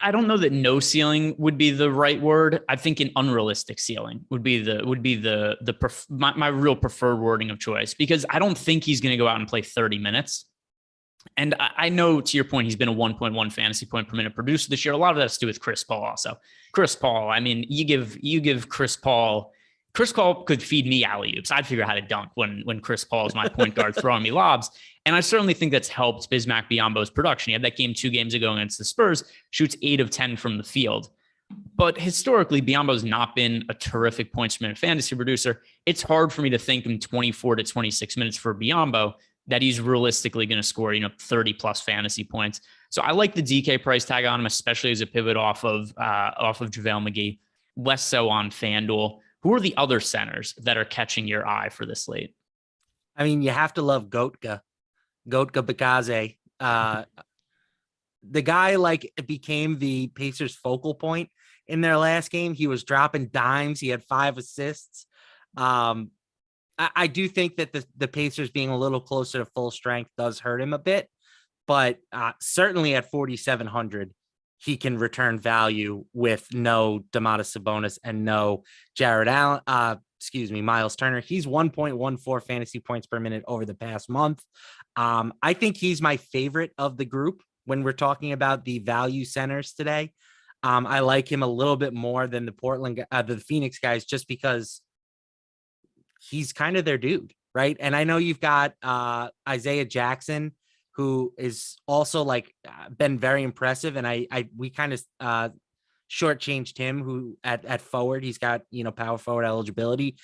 I don't know that no ceiling would be the right word. I think an unrealistic ceiling would be my real preferred wording of choice, because I don't think he's going to go out and play 30 minutes. And I know, to your point, he's been a 1.1 fantasy point per minute producer this year. A lot of that has to do with Chris Paul also. Chris Paul, I mean, you give Chris Paul Chris Paul could feed me alley-oops. I'd figure out how to dunk when Chris Paul is my point guard throwing me lobs. And I certainly think that's helped Bismack Biyombo's production. He had that game 2 games ago against the Spurs, shoots 8 of 10 from the field. But historically, Biyombo's not been a terrific points per minute fantasy producer. It's hard for me to think in 24 to 26 minutes for Biyombo that he's realistically going to score, 30 plus fantasy points. So I like the DK price tag on him, especially as a pivot off of JaVale McGee, less so on FanDuel. Who are the other centers that are catching your eye for this slate? I mean, you have to love Gotka Bakaze. The guy became the Pacers' focal point in their last game. He was dropping dimes. He had 5 assists. I do think that the Pacers being a little closer to full strength does hurt him a bit, but certainly at 4,700, he can return value with no Domantas Sabonis and no Jared Allen. Miles Turner. He's 1.14 fantasy points per minute over the past month. I think he's my favorite of the group when we're talking about the value centers today. I like him a little bit more than the Phoenix guys, just because he's kind of their dude, right? And I know you've got Isaiah Jackson, who is also been very impressive, and we kind of shortchanged him, who at forward, he's got power forward eligibility.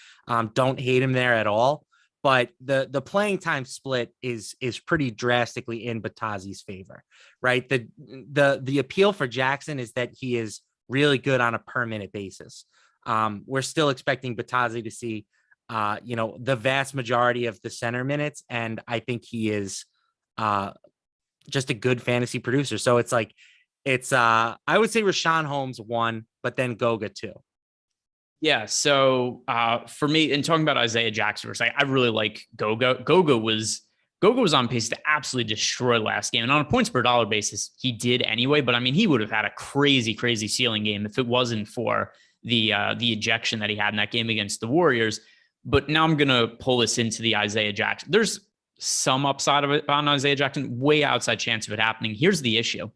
Don't hate him there at all, but the playing time split is pretty drastically in Batazi's favor, right? The appeal for Jackson is that he is really good on a per minute basis. We're still expecting Batazi to see the vast majority of the center minutes, and I think he is just a good fantasy producer. So it's I would say Rashawn Holmes 1, but then Goga 2. Yeah. So for me, in talking about Isaiah Jackson, I really like Goga. Goga was on pace to absolutely destroy last game. And on a points per dollar basis, he did anyway. But I mean, he would have had a crazy, crazy ceiling game if it wasn't for the ejection that he had in that game against the Warriors. But now I'm going to pull this into the Isaiah Jackson. There's some upside of it on Isaiah Jackson, way outside chance of it happening. Here's the issue.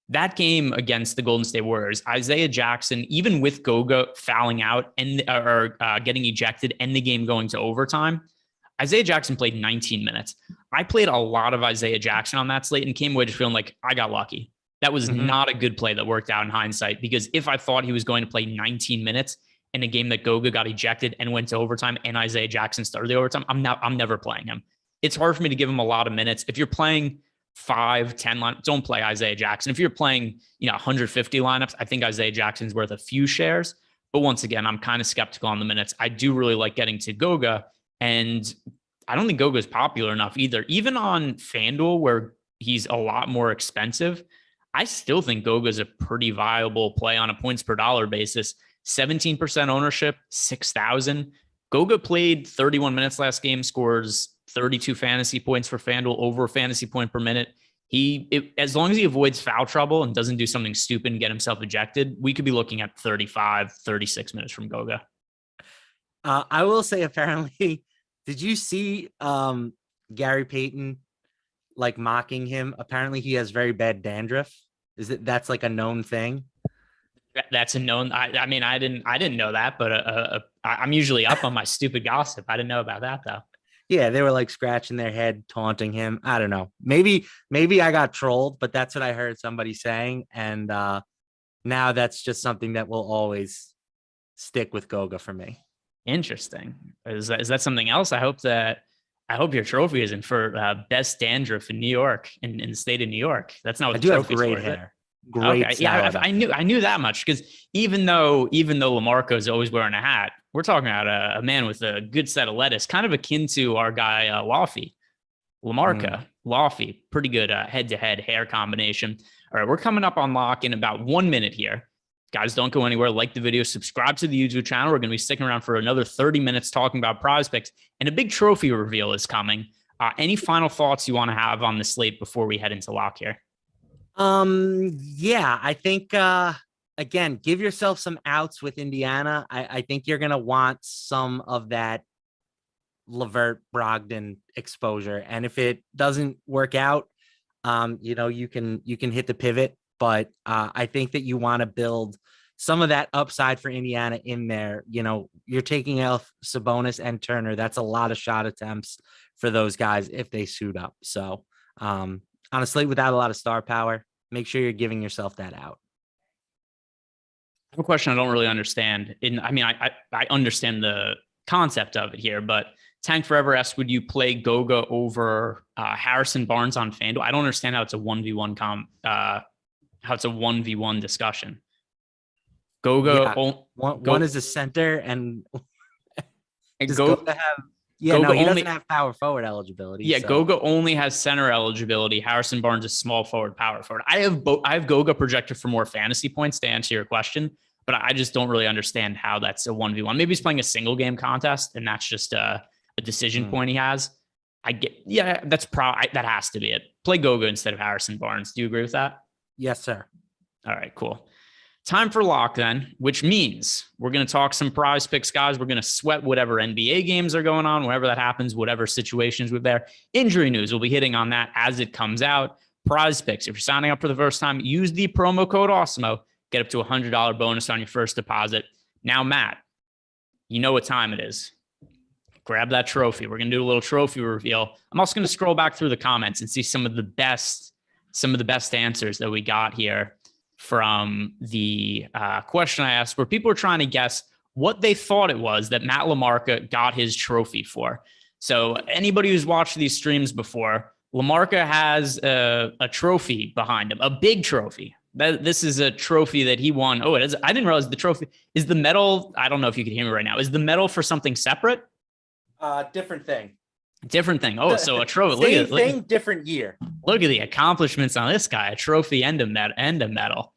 That game against the Golden State Warriors, Isaiah Jackson, even with Goga fouling out and getting ejected and the game going to overtime, Isaiah Jackson played 19 minutes. I played a lot of Isaiah Jackson on that slate and came away just feeling like I got lucky. That was not a good play that worked out in hindsight, because if I thought he was going to play 19 minutes in a game that Goga got ejected and went to overtime and Isaiah Jackson started the overtime, I'm never playing him. It's hard for me to give him a lot of minutes. If you're playing 5, 10 lineups, don't play Isaiah Jackson. If you're playing, 150 lineups, I think Isaiah Jackson's worth a few shares. But once again, I'm kind of skeptical on the minutes. I do really like getting to Goga, and I don't think Goga is popular enough either. Even on FanDuel, where he's a lot more expensive, I still think Goga is a pretty viable play on a points per dollar basis. 17% ownership, 6,000. Goga played 31 minutes last game, scores 32 fantasy points for FanDuel, over a fantasy point per minute. As long as he avoids foul trouble and doesn't do something stupid and get himself ejected, we could be looking at 35, 36 minutes from Goga. I will say, apparently, did you see Gary Payton mocking him? Apparently he has very bad dandruff. That's a known thing? That's a known. I mean, I didn't know that, but I'm usually up on my stupid gossip. I didn't know about that though. Yeah, they were scratching their head, taunting him. I don't know. Maybe I got trolled, but that's what I heard somebody saying. And now that's just something that will always stick with Goga for me. Interesting. Is that something else? I hope your trophy isn't for best dandruff in New York, in the state of New York. That's not what I do have great hair. Great. Okay. Yeah, I knew that much, because even though LaMarca is always wearing a hat, we're talking about a man with a good set of lettuce, kind of akin to our guy Laffy. LaMarca, Laffy, pretty good head-to-head hair combination. All right, we're coming up on lock in about 1 minute here. Guys, don't go anywhere. Like the video, subscribe to the YouTube channel. We're going to be sticking around for another 30 minutes talking about PrizePicks, and a big trophy reveal is coming. Any final thoughts you want to have on the slate before we head into lock here? Yeah, I think, again, give yourself some outs with Indiana. I think you're going to want some of that LeVert Brogdon exposure. And if it doesn't work out, you can hit the pivot, but I think that you want to build some of that upside for Indiana in there. You know, you're taking out Sabonis and Turner. That's a lot of shot attempts for those guys if they suit up. So on a slate without a lot of star power, make sure you're giving yourself that out. I have a question I don't really understand. I understand the concept of it here, but Tank Forever asks, would you play Goga over Harrison Barnes on FanDuel? I don't understand how it's a 1v1 how it's a 1v1 discussion. Goga, one is a center, and does Goga Goga have? Yeah, Goga no, he only doesn't have power forward eligibility. Yeah, so. Goga only has center eligibility. Harrison Barnes is small forward, power forward. I have Goga projected for more fantasy points to answer your question, but I just don't really understand how that's a 1v1. Maybe he's playing a single game contest, and that's just a decision point he has. That has to be it. Play Goga instead of Harrison Barnes. Do you agree with that? Yes, sir. All right, cool. Time for lock then, which means we're going to talk some prize picks, guys. We're going to sweat whatever NBA games are going on, whenever that happens, whatever situations with there. Injury news, we'll be hitting on that as it comes out. Prize picks, if you're signing up for the first time, use the promo code Awesemo. Get up to $100 bonus on your first deposit. Now, Matt, you know what time it is. Grab that trophy. We're going to do a little trophy reveal. I'm also going to scroll back through the comments and see some of the best answers that we got here from the question I asked, where people were trying to guess what they thought it was that Matt LaMarca got his trophy for. So anybody who's watched these streams before, LaMarca has a trophy behind him, a big trophy. This is a trophy that he won. Oh, it is. I didn't realize the trophy is the medal. I don't know if you can hear me right now. Is the medal for something separate? Different thing. Different thing. Oh, so a trophy. Same thing, different year. Look at the accomplishments on this guy. A trophy and a medal.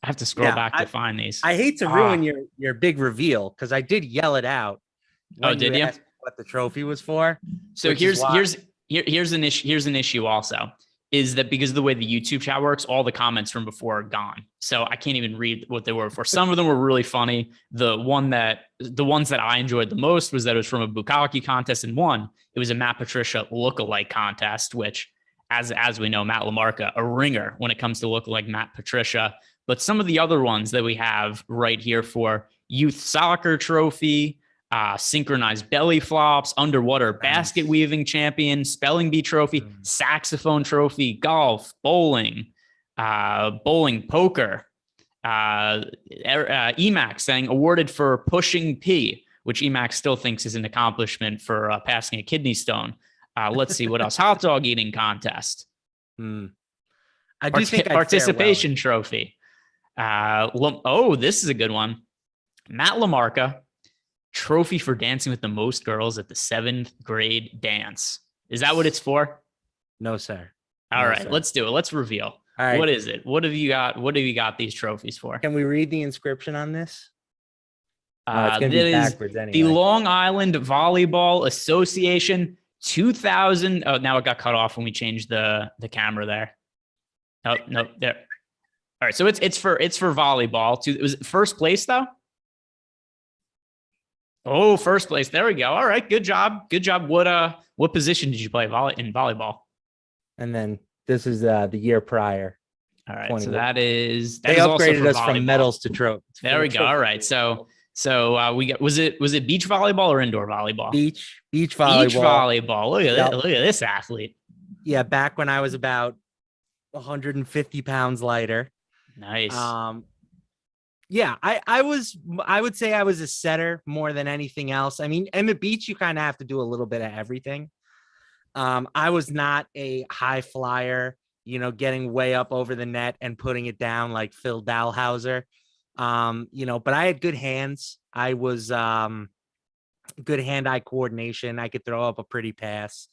I have to scroll back to find these. I hate to ruin your big reveal because I did yell it out. Oh, did you? What the trophy was for? So here's an issue also. Is that because of the way the YouTube chat works, all the comments from before are gone. So I can't even read what they were for. Some of them were really funny. The ones that I enjoyed the most was that it was from a Bukkake contest, and one, it was a Matt Patricia lookalike contest, which as we know, Matt LaMarca, a ringer when it comes to lookalike Matt Patricia. But some of the other ones that we have right here for youth soccer trophy, synchronized belly flops, underwater basket weaving champion, spelling bee trophy, saxophone trophy, golf, bowling, poker, Emax saying awarded for pushing P, which Emax still thinks is an accomplishment for passing a kidney stone. Let's see what else. Hot dog eating contest. I do think participation trophy. This is a good one. Matt LaMarca. Trophy for dancing with the most girls at the 7th grade dance. Is that what it's for? No, sir. All right, let's do it. Let's reveal. All right. What is it? What have you got? What have you got these trophies for? Can we read the inscription on this? It's going to be backwards anyway. The Long Island Volleyball Association 2000. Oh, now it got cut off when we changed the camera there. Oh, no, there. All right, so it's for volleyball. It was first place though. Oh, first place. There we go. All right. Good job. Good job. What position did you play in volleyball? And then this is the year prior. All right. So that is they upgraded us from medals to trophies. There we go. All right. So we got was it beach volleyball or indoor volleyball? Beach volleyball. Beach volleyball. Look at that. Look at this athlete. Yeah, back when I was about 150 pounds lighter. Nice. Yeah, I would say I was a setter more than anything else. I mean, in the beach, you kind of have to do a little bit of everything. I was not a high flyer, getting way up over the net and putting it down like Phil Dalhouser. But I had good hands. I was good hand-eye coordination. I could throw up a pretty pass.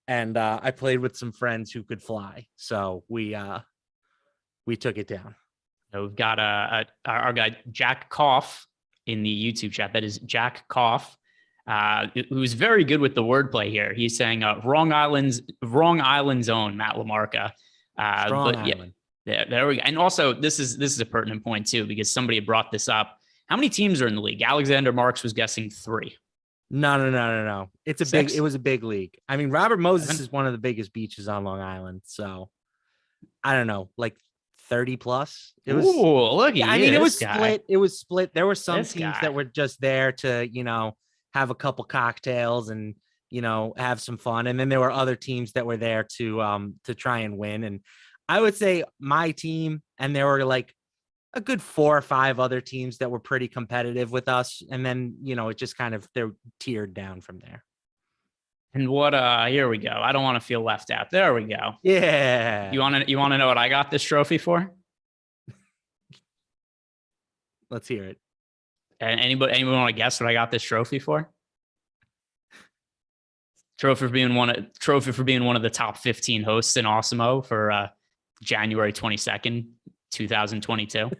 And I played with some friends who could fly. So we took it down. So we've got our guy Jack Koff in the YouTube chat. That is Jack Koff, who's very good with the wordplay here. He's saying wrong island's own Matt LaMarca. Island. Yeah, there we go. And also, this is a pertinent point too, because somebody brought this up. How many teams are in the league? Alexander Marks was guessing 3. No. It was a big league. I mean, Robert Moses is one of the biggest beaches on Long Island. So I don't know, like 30 plus. It was. Ooh, look at Yeah, you. I mean, it this was guy. split. It was split. There were some This teams guy. that were just there to, have a couple cocktails and, have some fun. And then there were other teams that were there to try and win. And I would say my team, and there were like a good 4 or 5 other teams that were pretty competitive with us. And then, it just kind of, they're tiered down from there. And what here we go. I don't want to feel left out. There we go. Yeah. You want to know what I got this trophy for? Let's hear it. And anyone want to guess what I got this trophy for? Trophy for being one of the top 15 hosts in Awesemo for January 22nd, 2022.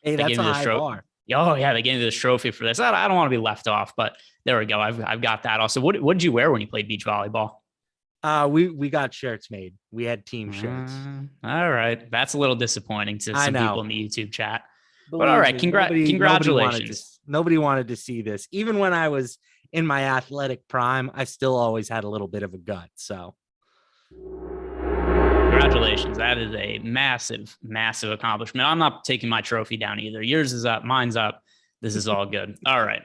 Hey, that's a high bar. Oh yeah, they gave me this trophy for this. I don't want to be left off, but there we go. I've got that. Also, what did you wear when you played beach volleyball? We got shirts made. We had team shirts. All right, that's a little disappointing to some people in the YouTube chat. Believe but all right, me, congratulations. Nobody wanted to see this. Even when I was in my athletic prime, I still always had a little bit of a gut. So congratulations. That is a massive, massive accomplishment. I'm not taking my trophy down either. Yours is up. Mine's up. This is all good. All right.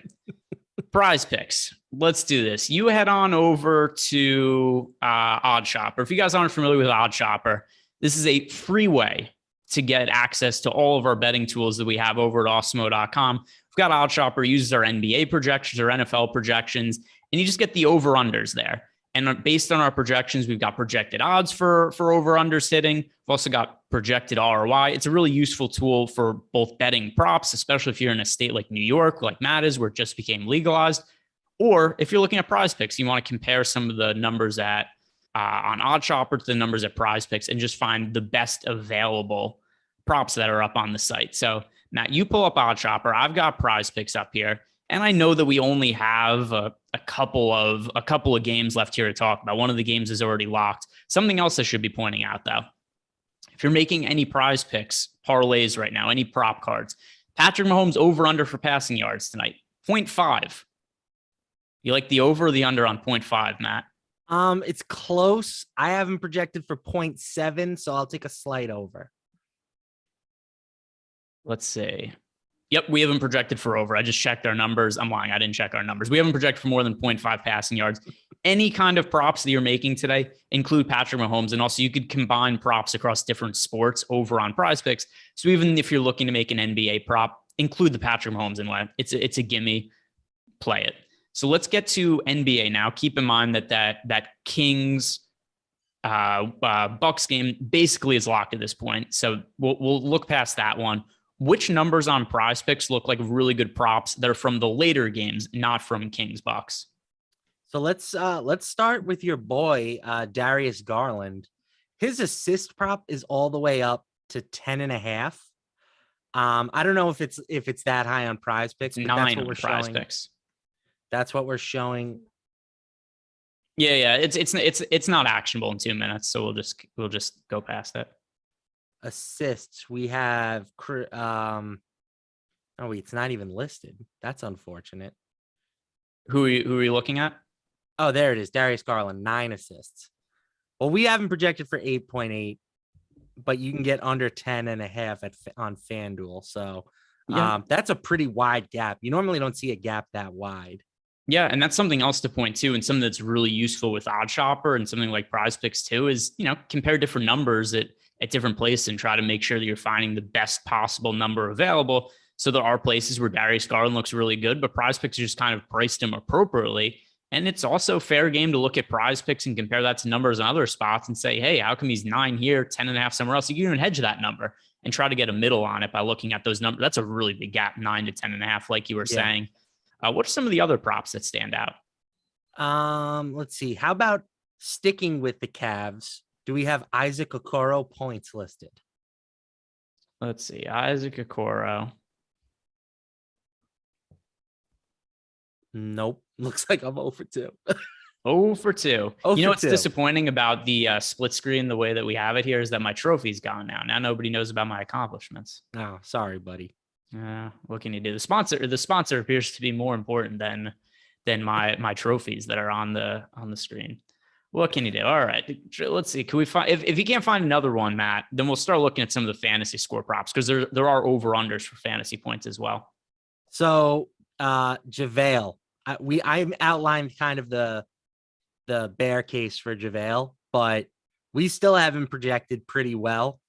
PrizePicks. Let's do this. You head on over to OddsShopper. If you guys aren't familiar with OddsShopper, this is a free way to get access to all of our betting tools that we have over at Awesemo.com. We've got OddsShopper uses our NBA projections, our NFL projections, and you just get the over-unders there. And based on our projections, we've got projected odds for over-unders hitting. We've also got projected ROI. It's a really useful tool for both betting props, especially if you're in a state like New York, like Matt is, where it just became legalized. Or if you're looking at PrizePicks, you want to compare some of the numbers at on OddsShopper to the numbers at PrizePicks and just find the best available props that are up on the site. So Matt, you pull up OddsShopper. I've got PrizePicks up here, and I know that we only have a couple of games left here to talk about. One of the games is already locked. Something else I should be pointing out, though, if you're making any PrizePicks parlays right now, any prop cards, Patrick Mahomes over under for passing yards tonight, 0.5. You like the over or the under on 0.5, Matt? It's close. I haven't projected for 0.7, so I'll take a slight over. Let's see. Yep, we haven't projected for over. I just checked our numbers. I'm lying. I didn't check our numbers. We haven't projected for more than 0.5 passing yards. Any kind of props that you're making today include Patrick Mahomes. And also you could combine props across different sports over on PrizePicks. So even if you're looking to make an NBA prop, include the Patrick Mahomes in it. It's a gimme. Play it. So let's get to NBA now. Keep in mind that Kings Bucks game basically is locked at this point. So we'll look past that one. Which numbers on PrizePicks look like really good props that are from the later games, not from Kings Bucks? So let's start with your boy Darius Garland. His assist prop is all the way up to 10.5. I don't know if it's that high on PrizePicks. It's 9 on PrizePicks. That's what we're showing. Yeah. It's not actionable in 2 minutes, so we'll just go past it. Assists, we have it's not even listed. That's unfortunate. Who are you looking at? Oh, there it is. Darius Garland, 9 assists. Well, we haven't projected for 8.8, but you can get under 10.5 on FanDuel. So that's a pretty wide gap. You normally don't see a gap that wide. Yeah, and that's something else to point to, and something that's really useful with OddsShopper and something like PrizePicks too is, compare different numbers at different places and try to make sure that you're finding the best possible number available. So there are places where Darius Garland looks really good, but PrizePicks just kind of priced him appropriately. And it's also fair game to look at PrizePicks and compare that to numbers in other spots and say, hey, how come he's 9 here, 10.5 somewhere else? You can even hedge that number and try to get a middle on it by looking at those numbers. That's a really big gap, 9 to 10.5, like you were saying. What are some of the other props that stand out? Let's see. How about sticking with the Cavs? Do we have Isaac Okoro points listed? Let's see. Isaac Okoro. Nope. Looks like I'm 0 for 2. 0 for 2. You know what's 2. disappointing about the split screen, the way that we have it here, is that my trophy's gone now. Now nobody knows about my accomplishments. Oh, sorry, buddy. What can you do? The sponsor appears to be more important than my trophies that are on the screen. What can you do? All right, let's see. Can we find if you can't find another one, Matt? Then we'll start looking at some of the fantasy score props because there are over unders for fantasy points as well. So JaVale, I outlined kind of the bear case for JaVale, but we still have him projected pretty well.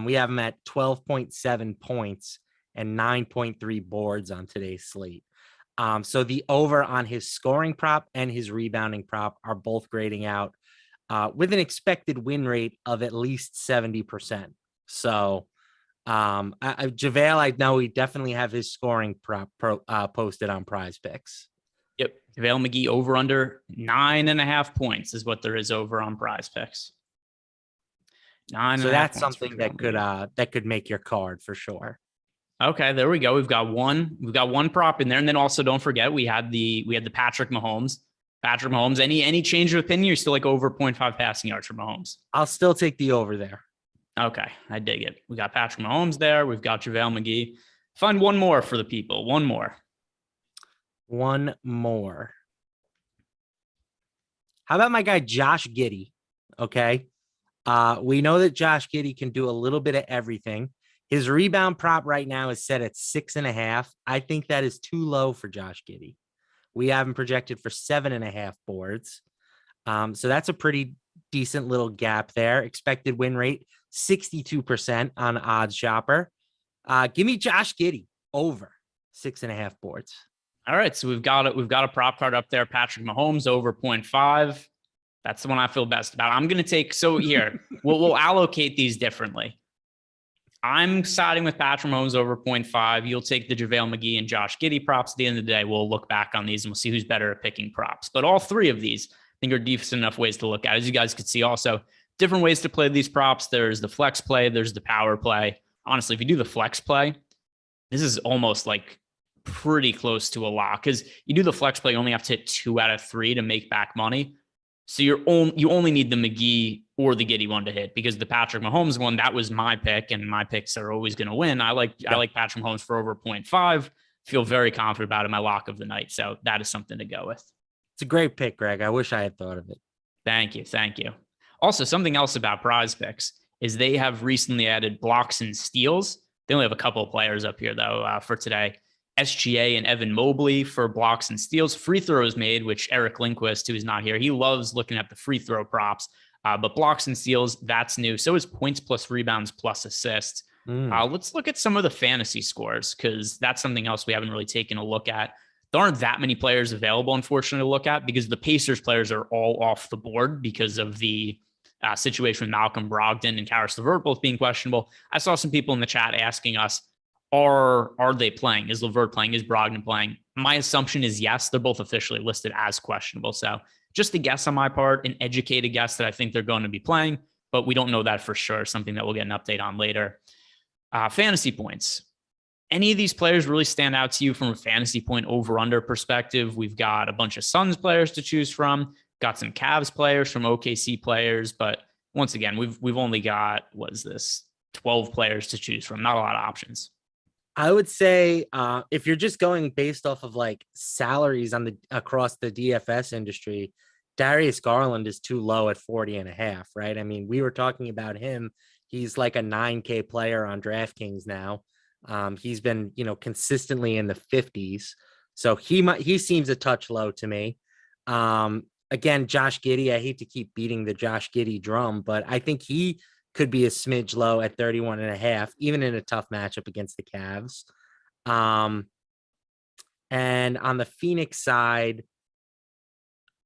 We have him at 12.7 points and 9.3 boards on today's slate. So the over on his scoring prop and his rebounding prop are both grading out with an expected win rate of at least 70%. So JaVale, I know we definitely have his scoring prop posted on PrizePicks. Yep. JaVale McGee over under 9.5 points is what there is over on PrizePicks. So that's something that could make your card for sure. Okay, there we go. We've got one prop in there, and then also don't forget we had the Patrick Mahomes. Any change of opinion? You're still like over 0.5 passing yards for Mahomes. I'll still take the over there. Okay, I dig it. We got Patrick Mahomes there. We've got JaVale McGee. Find one more for the people. One more. How about my guy Josh Giddey? Okay. We know that Josh Giddey can do a little bit of everything. His rebound prop right now is set at 6.5. I think that is too low for Josh Giddey. We have him projected for 7.5 boards. So that's a pretty decent little gap there. Expected win rate, 62% on Odds Shopper. Give me Josh Giddey over 6.5 boards. All right, so we've got a prop card up there. Patrick Mahomes over 0.5. That's the one I feel best about. I'm going to take, so here, we'll allocate these differently. I'm siding with Patrick Mahomes over 0.5. You'll take the JaVale McGee and Josh Giddey props. At the end of the day, we'll look back on these and we'll see who's better at picking props. But all three of these, I think, are decent enough ways to look at. As you guys could see also, different ways to play these props. There's the flex play. There's the power play. Honestly, if you do the flex play, this is almost like pretty close to a lock because you do the flex play, you only have to hit 2 out of 3 to make back money. So you only need the McGee or the Giddey one to hit because the Patrick Mahomes one, that was my pick, and my picks are always going to win. I like Patrick Mahomes for over 0.5. Feel very confident about it, my lock of the night. So that is something to go with. It's a great pick, Greg. I wish I had thought of it. Thank you. Also, something else about PrizePicks is they have recently added blocks and steals. They only have a couple of players up here, though, for today. SGA and Evan Mobley for blocks and steals. Free throws made, which Eric Lindquist, who is not here, he loves looking at the free throw props. But blocks and steals, that's new. So is points plus rebounds plus assists. Let's look at some of the fantasy scores because that's something else we haven't really taken a look at. There aren't that many players available, unfortunately, to look at because the Pacers players are all off the board because of the situation with Malcolm Brogdon and Karis LeVert both being questionable. I saw some people in the chat asking us, are they playing? Is LeVert playing? Is Brogdon playing? My assumption is yes. They're both officially listed as questionable. So just a guess on my part, an educated guess that I think they're going to be playing, but we don't know that for sure. Something that we'll get an update on later. Fantasy points. Any of these players really stand out to you from a fantasy point over-under perspective? We've got a bunch of Suns players to choose from, got some Cavs players, from OKC players, but once again, we've only got, 12 players to choose from. Not a lot of options. I would say if you're just going based off of like salaries across the DFS industry, Darius Garland is too low at 40.5, right? I mean, we were talking about him. He's like a 9K player on DraftKings now. He's been, consistently in the 50s. So he seems a touch low to me. Again, Josh Giddey, I hate to keep beating the Josh Giddey drum, but I think he could be a smidge low at 31.5, even in a tough matchup against the Cavs. And on the Phoenix side,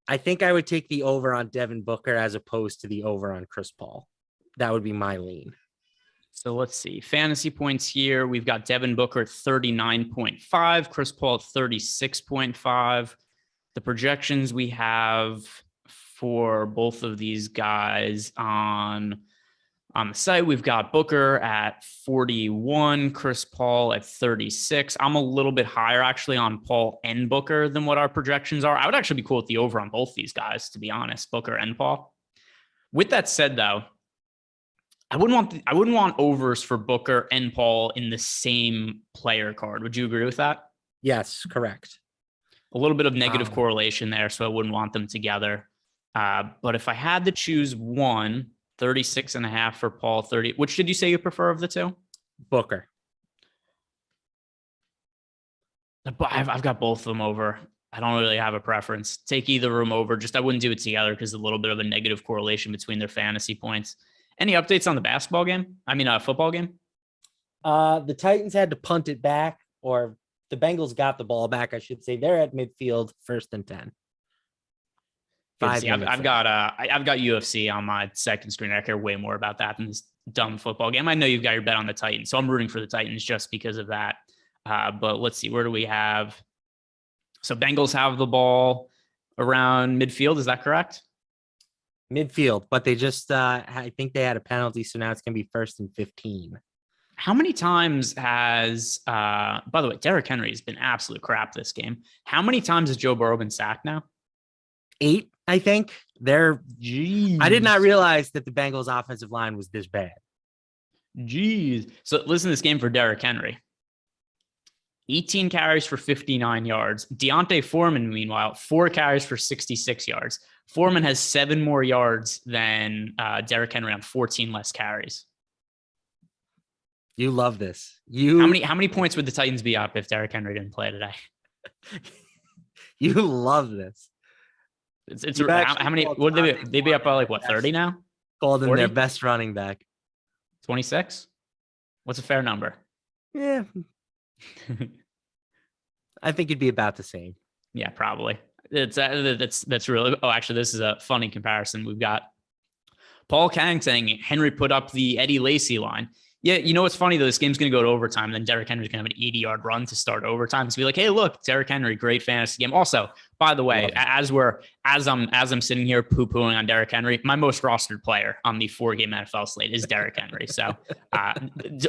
I think I would take the over on Devin Booker as opposed to the over on Chris Paul. That would be my lean. So let's see. Fantasy points here. We've got Devin Booker at 39.5, Chris Paul at 36.5. The projections we have for both of these guys on the site, we've got Booker at 41, Chris Paul at 36. I'm a little bit higher actually on Paul and Booker than what our projections are. I would actually be cool with the over on both these guys, to be honest, Booker and Paul. With that said, though, I wouldn't want overs for Booker and Paul in the same player card. Would you agree with that? Yes, correct. A little bit of negative correlation there, so I wouldn't want them together. But if I had to choose one, 36.5 for Paul, 30. Which did you say you prefer of the two? Booker. I've got both of them over. I don't really have a preference. Take either of them over. Just I wouldn't do it together because a little bit of a negative correlation between their fantasy points. Any updates on the basketball game? Football game? The Titans had to punt it back, or the Bengals got the ball back, I should say. They're at midfield, 1st and 10. I've got UFC on my second screen. I care way more about that than this dumb football game. I know you've got your bet on the Titans, so I'm rooting for the Titans just because of that. But let's see, where do we have? So Bengals have the ball around midfield. Is that correct? Midfield, but they just, I think they had a penalty, so now it's going to be 1st and 15. How many times has, by the way, Derrick Henry has been absolute crap this game. How many times has Joe Burrow been sacked now? 8, I think. Jeez. I did not realize that the Bengals offensive line was this bad. Jeez. So listen to this game for Derrick Henry. 18 carries for 59 yards. Deontay Foreman, meanwhile, 4 carries for 66 yards. Foreman has 7 more yards than Derrick Henry on 14 less carries. You love this. How many points would the Titans be up if Derrick Henry didn't play today? You love this. It's how many would they be up by 30 now? Called them 40? Their best running back. 26? What's a fair number? Yeah. I think it'd be about the same. Yeah, probably. That's really. Oh, actually, this is a funny comparison. We've got Paul Kang saying Henry put up the Eddie Lacy line. Yeah, you know what's funny though? This game's going to go to overtime. Then Derrick Henry's going to have an 80-yard run to start overtime. So be like, hey, look, Derrick Henry, great fantasy game. Also, by the way, as I'm sitting here poo-pooing on Derrick Henry, my most rostered player on the 4-game NFL slate is Derrick Henry. So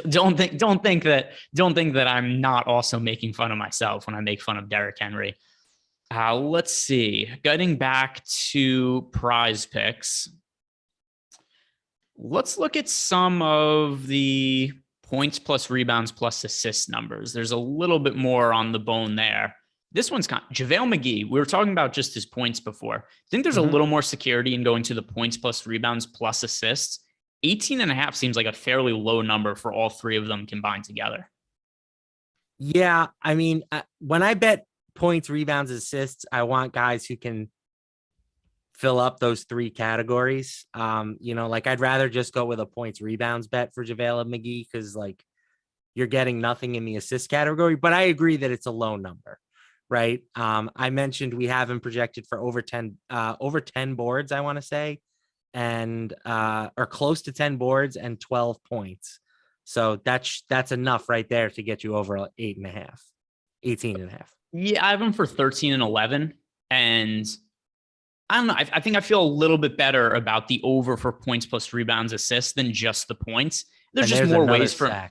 don't think that I'm not also making fun of myself when I make fun of Derrick Henry. Let's see. Getting back to PrizePicks. Let's look at some of the points plus rebounds plus assist numbers. There's a little bit more on the bone there. This one's JaVale McGee. We were talking about just his points before. I think there's a little more security in going to the points plus rebounds plus assists. 18.5 seems like a fairly low number for all 3 of them combined together. Yeah. I mean, when I bet points, rebounds, assists, I want guys who can fill up those 3 categories. I'd rather just go with a points rebounds bet for JaVale McGee because you're getting nothing in the assist category, but I agree that it's a low number, right? I mentioned we have him projected for over 10 boards, I want to say, and or close to 10 boards and 12 points. So that's enough right there to get you over 18.5. Yeah, I have him for 13 and 11, and I don't know. I think I feel a little bit better about the over for points plus rebounds assists than just the points. There's just more ways for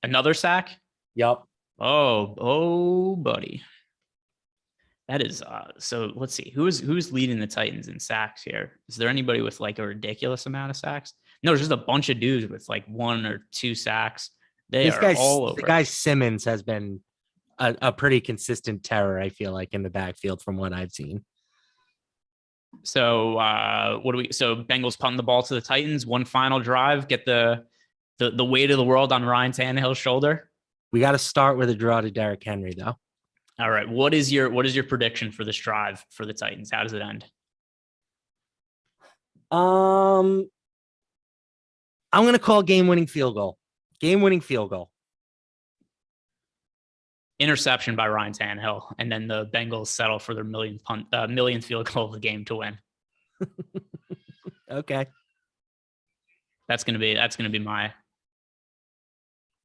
another sack. Yep. Oh, buddy. That is so let's see. Who's leading the Titans in sacks here? Is there anybody with a ridiculous amount of sacks? No, there's just a bunch of dudes with 1 or 2 sacks. This are all over. The guy Simmons has been a pretty consistent terror, I feel like, in the backfield from what I've seen. So so Bengals punt the ball to the Titans, one final drive, get the weight of the world on Ryan Tannehill's shoulder. We got to start with a draw to Derrick Henry though. All right. What is your prediction for this drive for the Titans? How does it end? I'm going to call game-winning field goal. Interception by Ryan Tannehill, and then the Bengals settle for their millionth field goal of the game to win. Okay. That's gonna be my.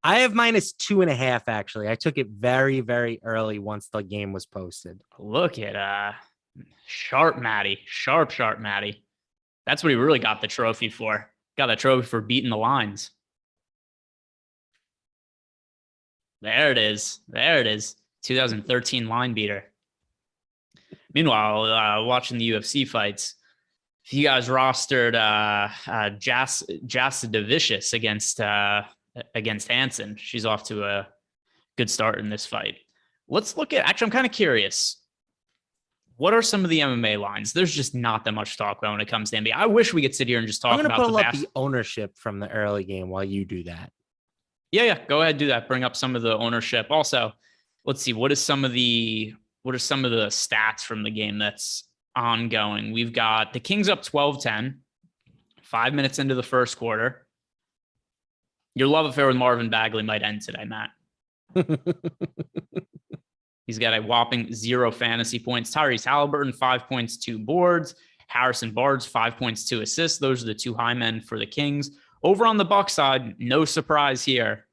I have -2.5 actually. I took it very, very early once the game was posted. Look at sharp Matty. That's what he really got the trophy for. Got the trophy for beating the lines. There it is. 2013 line beater. Meanwhile, watching the UFC fights, if you guys rostered Jasudavicius against Hansen, she's off to a good start in this fight. Let's look at. Actually, I'm kind of curious. What are some of the MMA lines? There's just not that much talk about when it comes to NBA. I wish we could sit here and just talk I'm going to about pull up the ownership from the early game while you do that. Yeah. Go ahead, do that. Bring up some of the ownership. Also, let's see. What are some of the stats from the game that's ongoing? We've got the Kings up 12-10, 5 minutes into the first quarter. Your love affair with Marvin Bagley might end today, Matt. He's got a whopping 0 fantasy points. Tyrese Halliburton, 5 points, 2 boards. Harrison Barnes, 5 points, 2 assists. Those are the 2 high men for the Kings. Over on the Bucks side, no surprise here.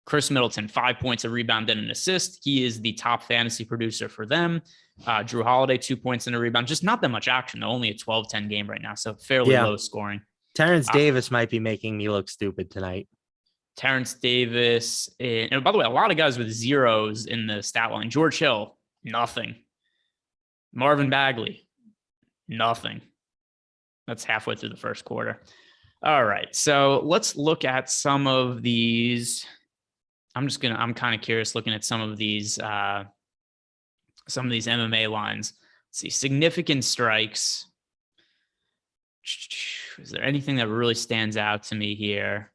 Chris Middleton, 5 points, a rebound, and an assist. He is the top fantasy producer for them. Drew Holiday, 2 points and a rebound. Just not that much action, though. Only a 12-10 game right now, so fairly low scoring. Terrence Davis might be making me look stupid tonight. Terrence Davis. And by the way, a lot of guys with zeros in the stat line. George Hill, nothing. Marvin Bagley, nothing. That's halfway through the first quarter. All right. So let's look at some of these. I'm kind of curious looking at some of these MMA lines. Let's see. Significant strikes. Is there anything that really stands out to me here?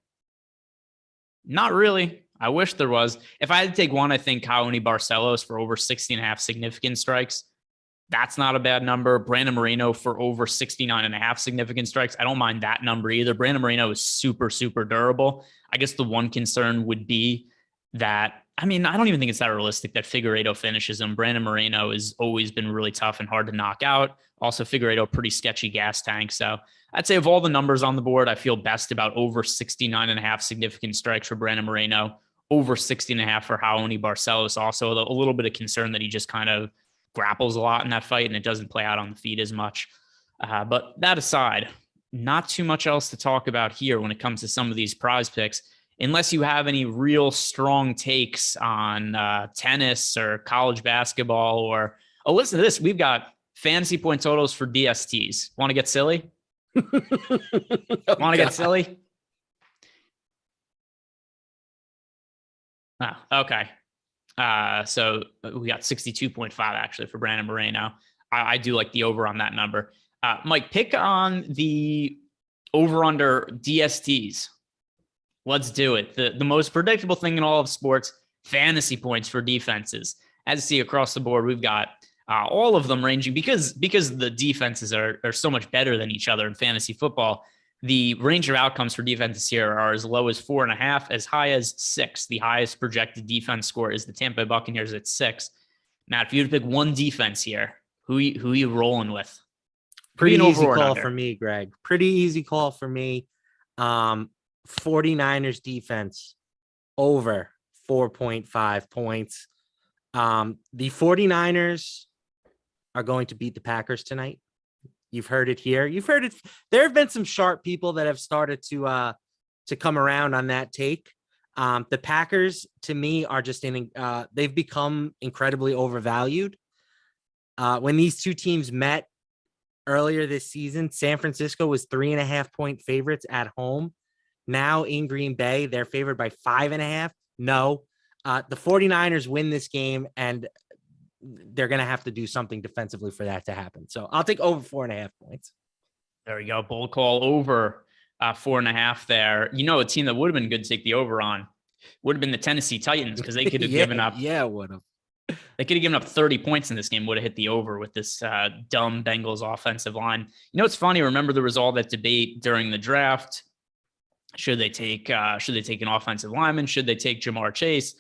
Not really. I wish there was. If I had to take one, I think Kaoni Barcelos for over 60.5 significant strikes. That's not a bad number. Brandon Moreno for over 69.5 significant strikes. I don't mind that number either. Brandon Moreno is super, super durable. I guess the one concern would be that, I don't even think it's that realistic that Figueiredo finishes him. Brandon Moreno has always been really tough and hard to knock out. Also, Figueiredo, pretty sketchy gas tank. So I'd say of all the numbers on the board, I feel best about over 69.5 significant strikes for Brandon Moreno, over 60.5 for Kaoni Barcelos. Also, a little bit of concern that he just kind of grapples a lot in that fight and it doesn't play out on the feet as much. But that aside, not too much else to talk about here when it comes to some of these prize picks, unless you have any real strong takes on tennis or college basketball or, listen to this. We've got fantasy point totals for DSTs. Want to get silly? Want to get silly? Oh, okay. So we got 62.5 actually for Brandon Moreno. I do like the over on that number. Mike, pick on the over under DSTs. Let's do it. The most predictable thing in all of sports, fantasy points for defenses. As you see across the board, we've got all of them ranging because the defenses are so much better than each other in fantasy football. The range of outcomes for defenses here are as low as 4.5, as high as 6. The highest projected defense score is the Tampa Bay Buccaneers at 6. Matt, if you had to pick one defense here, who are you rolling with? Pretty easy call for me, Greg. Pretty easy call for me. 49ers defense over 4.5 points. The 49ers are going to beat the Packers tonight. You've heard it here. You've heard it. There have been some sharp people that have started to come around on that take. The Packers, to me, are just they've become incredibly overvalued. When these two teams met earlier this season, San Francisco was 3.5-point favorites at home. Now in Green Bay, they're favored by 5.5. No, the 49ers win this game, and they're going to have to do something defensively for that to happen. So I'll take over 4.5 points. There you go. Bold call over 4.5 there. A team that would have been good to take the over on would have been the Tennessee Titans, because they could have given up. Yeah, would have. They could have given up 30 points in this game, would have hit the over with this dumb Bengals offensive line. It's funny. Remember, there was all that debate during the draft. Should they take an offensive lineman? Should they take Jamar Chase?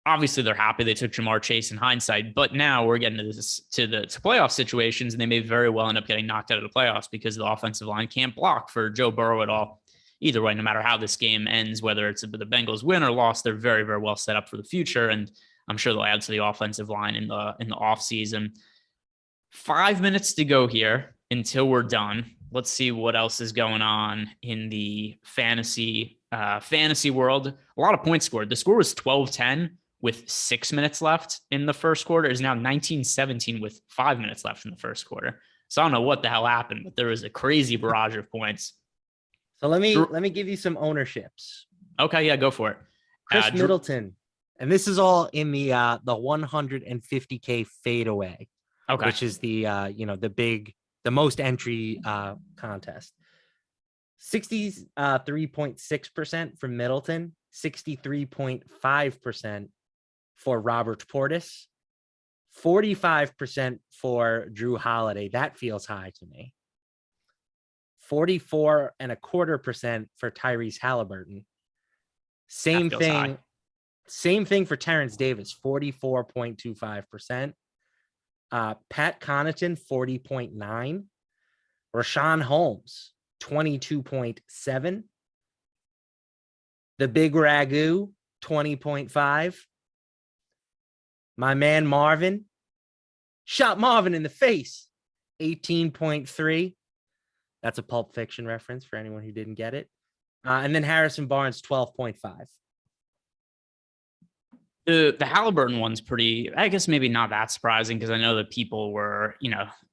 Obviously, they're happy they took Jamar Chase in hindsight, but now we're getting to playoff situations, and they may very well end up getting knocked out of the playoffs because the offensive line can't block for Joe Burrow at all. Either way, no matter how this game ends, whether it's the Bengals win or loss, they're very, very well set up for the future, and I'm sure they'll add to the offensive line in the offseason. 5 minutes to go here until we're done. Let's see what else is going on in the fantasy world. A lot of points scored. The score was 12-10 with 6 minutes left in the first quarter. It is now 19-17 with 5 minutes left in the first quarter. So I don't know what the hell happened, but there was a crazy barrage of points. So let me give you some ownerships. Okay, yeah, go for it. Chris Middleton, and this is all in the 150K fadeaway. Okay. which is the the most entry contest. 63.6% for Middleton, 63.5% for Robert Portis, 45% for Drew Holiday. That feels high to me. 44.25% for Tyrese Halliburton. Same thing for Terrence Davis, 44.25%. Pat Connaughton, 40.9%. Rashawn Holmes, 22.7%. The Big Ragu, 20.5%. My man Marvin, shot Marvin in the face, 18.3%. That's a Pulp Fiction reference for anyone who didn't get it. And then Harrison Barnes, 12.5%. The Halliburton one's pretty, I guess maybe not that surprising because I know that people were,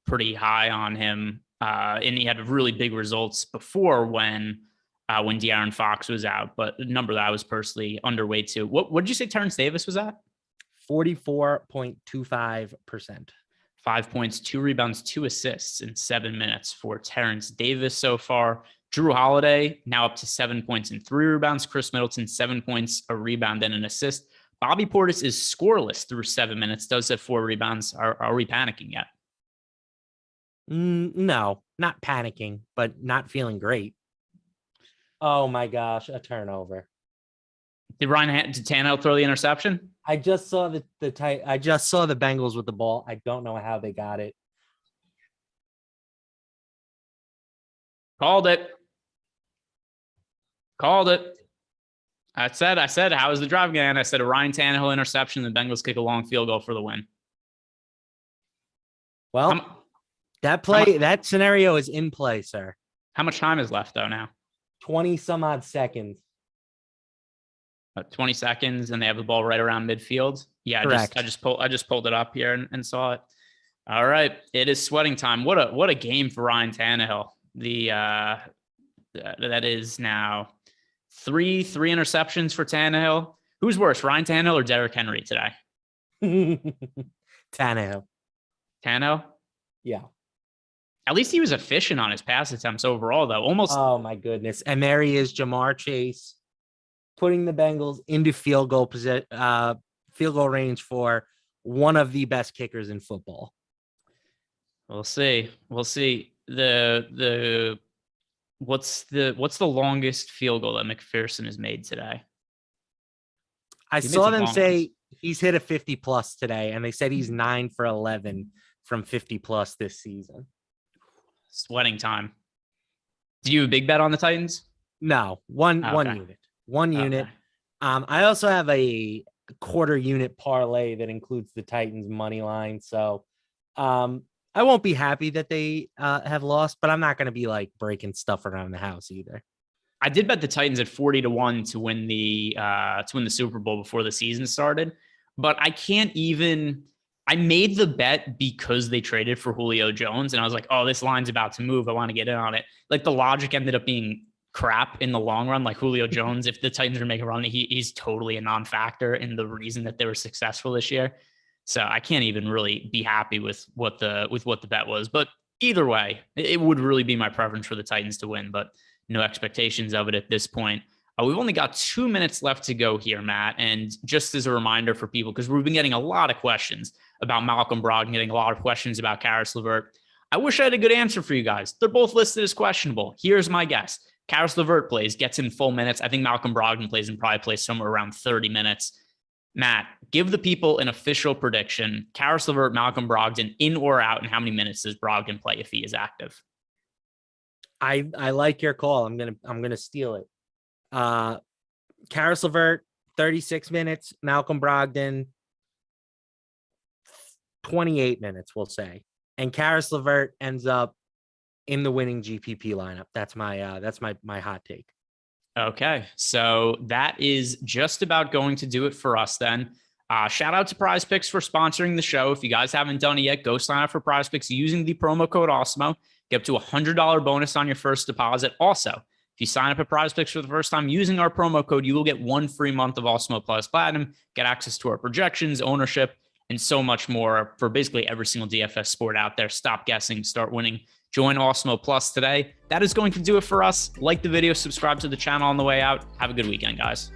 pretty high on him. And he had really big results before when De'Aaron Fox was out, but the number that I was personally underweight to. What did you say Terrence Davis was at? 44.25%. 5 points, 2 rebounds, 2 assists in 7 minutes for Terrence Davis so far. Drew Holiday now up to 7 points and 3 rebounds. Chris Middleton, 7 points, a rebound, and an assist. Bobby Portis is scoreless through 7 minutes, does have 4 rebounds. Are we panicking yet? No, not panicking, but not feeling great. Oh my gosh, a turnover. Did Tannehill throw the interception? I just saw the Bengals with the ball. I don't know how they got it. Called it. I said, how was the drive again? I said a Ryan Tannehill interception. The Bengals kick a long field goal for the win. Well, that scenario is in play, sir. How much time is left though now? 20 some odd seconds. 20 seconds, and they have the ball right around midfield. Yeah, correct. I just pulled it up here and saw it. All right, it is sweating time. What a game for Ryan Tannehill. That is now three interceptions for Tannehill. Who's worse, Ryan Tannehill or Derrick Henry today? Tannehill. Yeah. At least he was efficient on his pass attempts overall, though. Almost. Oh my goodness! And there he is, Jamar Chase, putting the Bengals into field goal range for one of the best kickers in football. We'll see. What's the longest field goal that McPherson has made today? I saw them say he's hit a 50 plus today, and they said he's 9 for 11 from 50 plus this season. Sweating time. Do you have a big bet on the Titans? No, one unit. I also have a quarter unit parlay that includes the Titans money line. So I won't be happy that they have lost, but I'm not going to be like breaking stuff around the house either. I did bet the Titans at 40-1 to win the Super Bowl before the season started, but I made the bet because they traded for Julio Jones, and I was like, oh, this line's about to move. I want to get in on it. Like, the logic ended up being crap in the long run. Like, Julio Jones, if the Titans are making a run, he's totally a non-factor in the reason that they were successful this year. So I can't even really be happy with what the bet was. But either way, it would really be my preference for the Titans to win, but no expectations of it at this point. We've only got 2 minutes left to go here, Matt. And just as a reminder for people, because we've been getting a lot of questions about Malcolm Brogdon, getting a lot of questions about Karis LeVert. I wish I had a good answer for you guys. They're both listed as questionable. Here's my guess. Karis LeVert gets in full minutes. I think Malcolm Brogdon plays and probably plays somewhere around 30 minutes. Matt, give the people an official prediction. Karis LeVert, Malcolm Brogdon, in or out, and how many minutes does Brogdon play if he is active? I like your call. I'm gonna steal it. Karis LeVert, 36 minutes. Malcolm Brogdon, 28 minutes, we'll say. And Karis LeVert ends up in the winning GPP lineup. That's my hot take. Okay, so that is just about going to do it for us then. Shout out to PrizePicks for sponsoring the show. If you guys haven't done it yet, go sign up for PrizePicks using the promo code Awesemo. Get up to $100 bonus on your first deposit. Also, if you sign up at PrizePicks for the first time using our promo code, you will get 1 free month of Awesemo Plus Platinum, get access to our projections, ownership, and so much more for basically every single DFS sport out there. Stop guessing, start winning. Join Awesemo Plus today. That is going to do it for us. Like the video, subscribe to the channel on the way out. Have a good weekend, guys.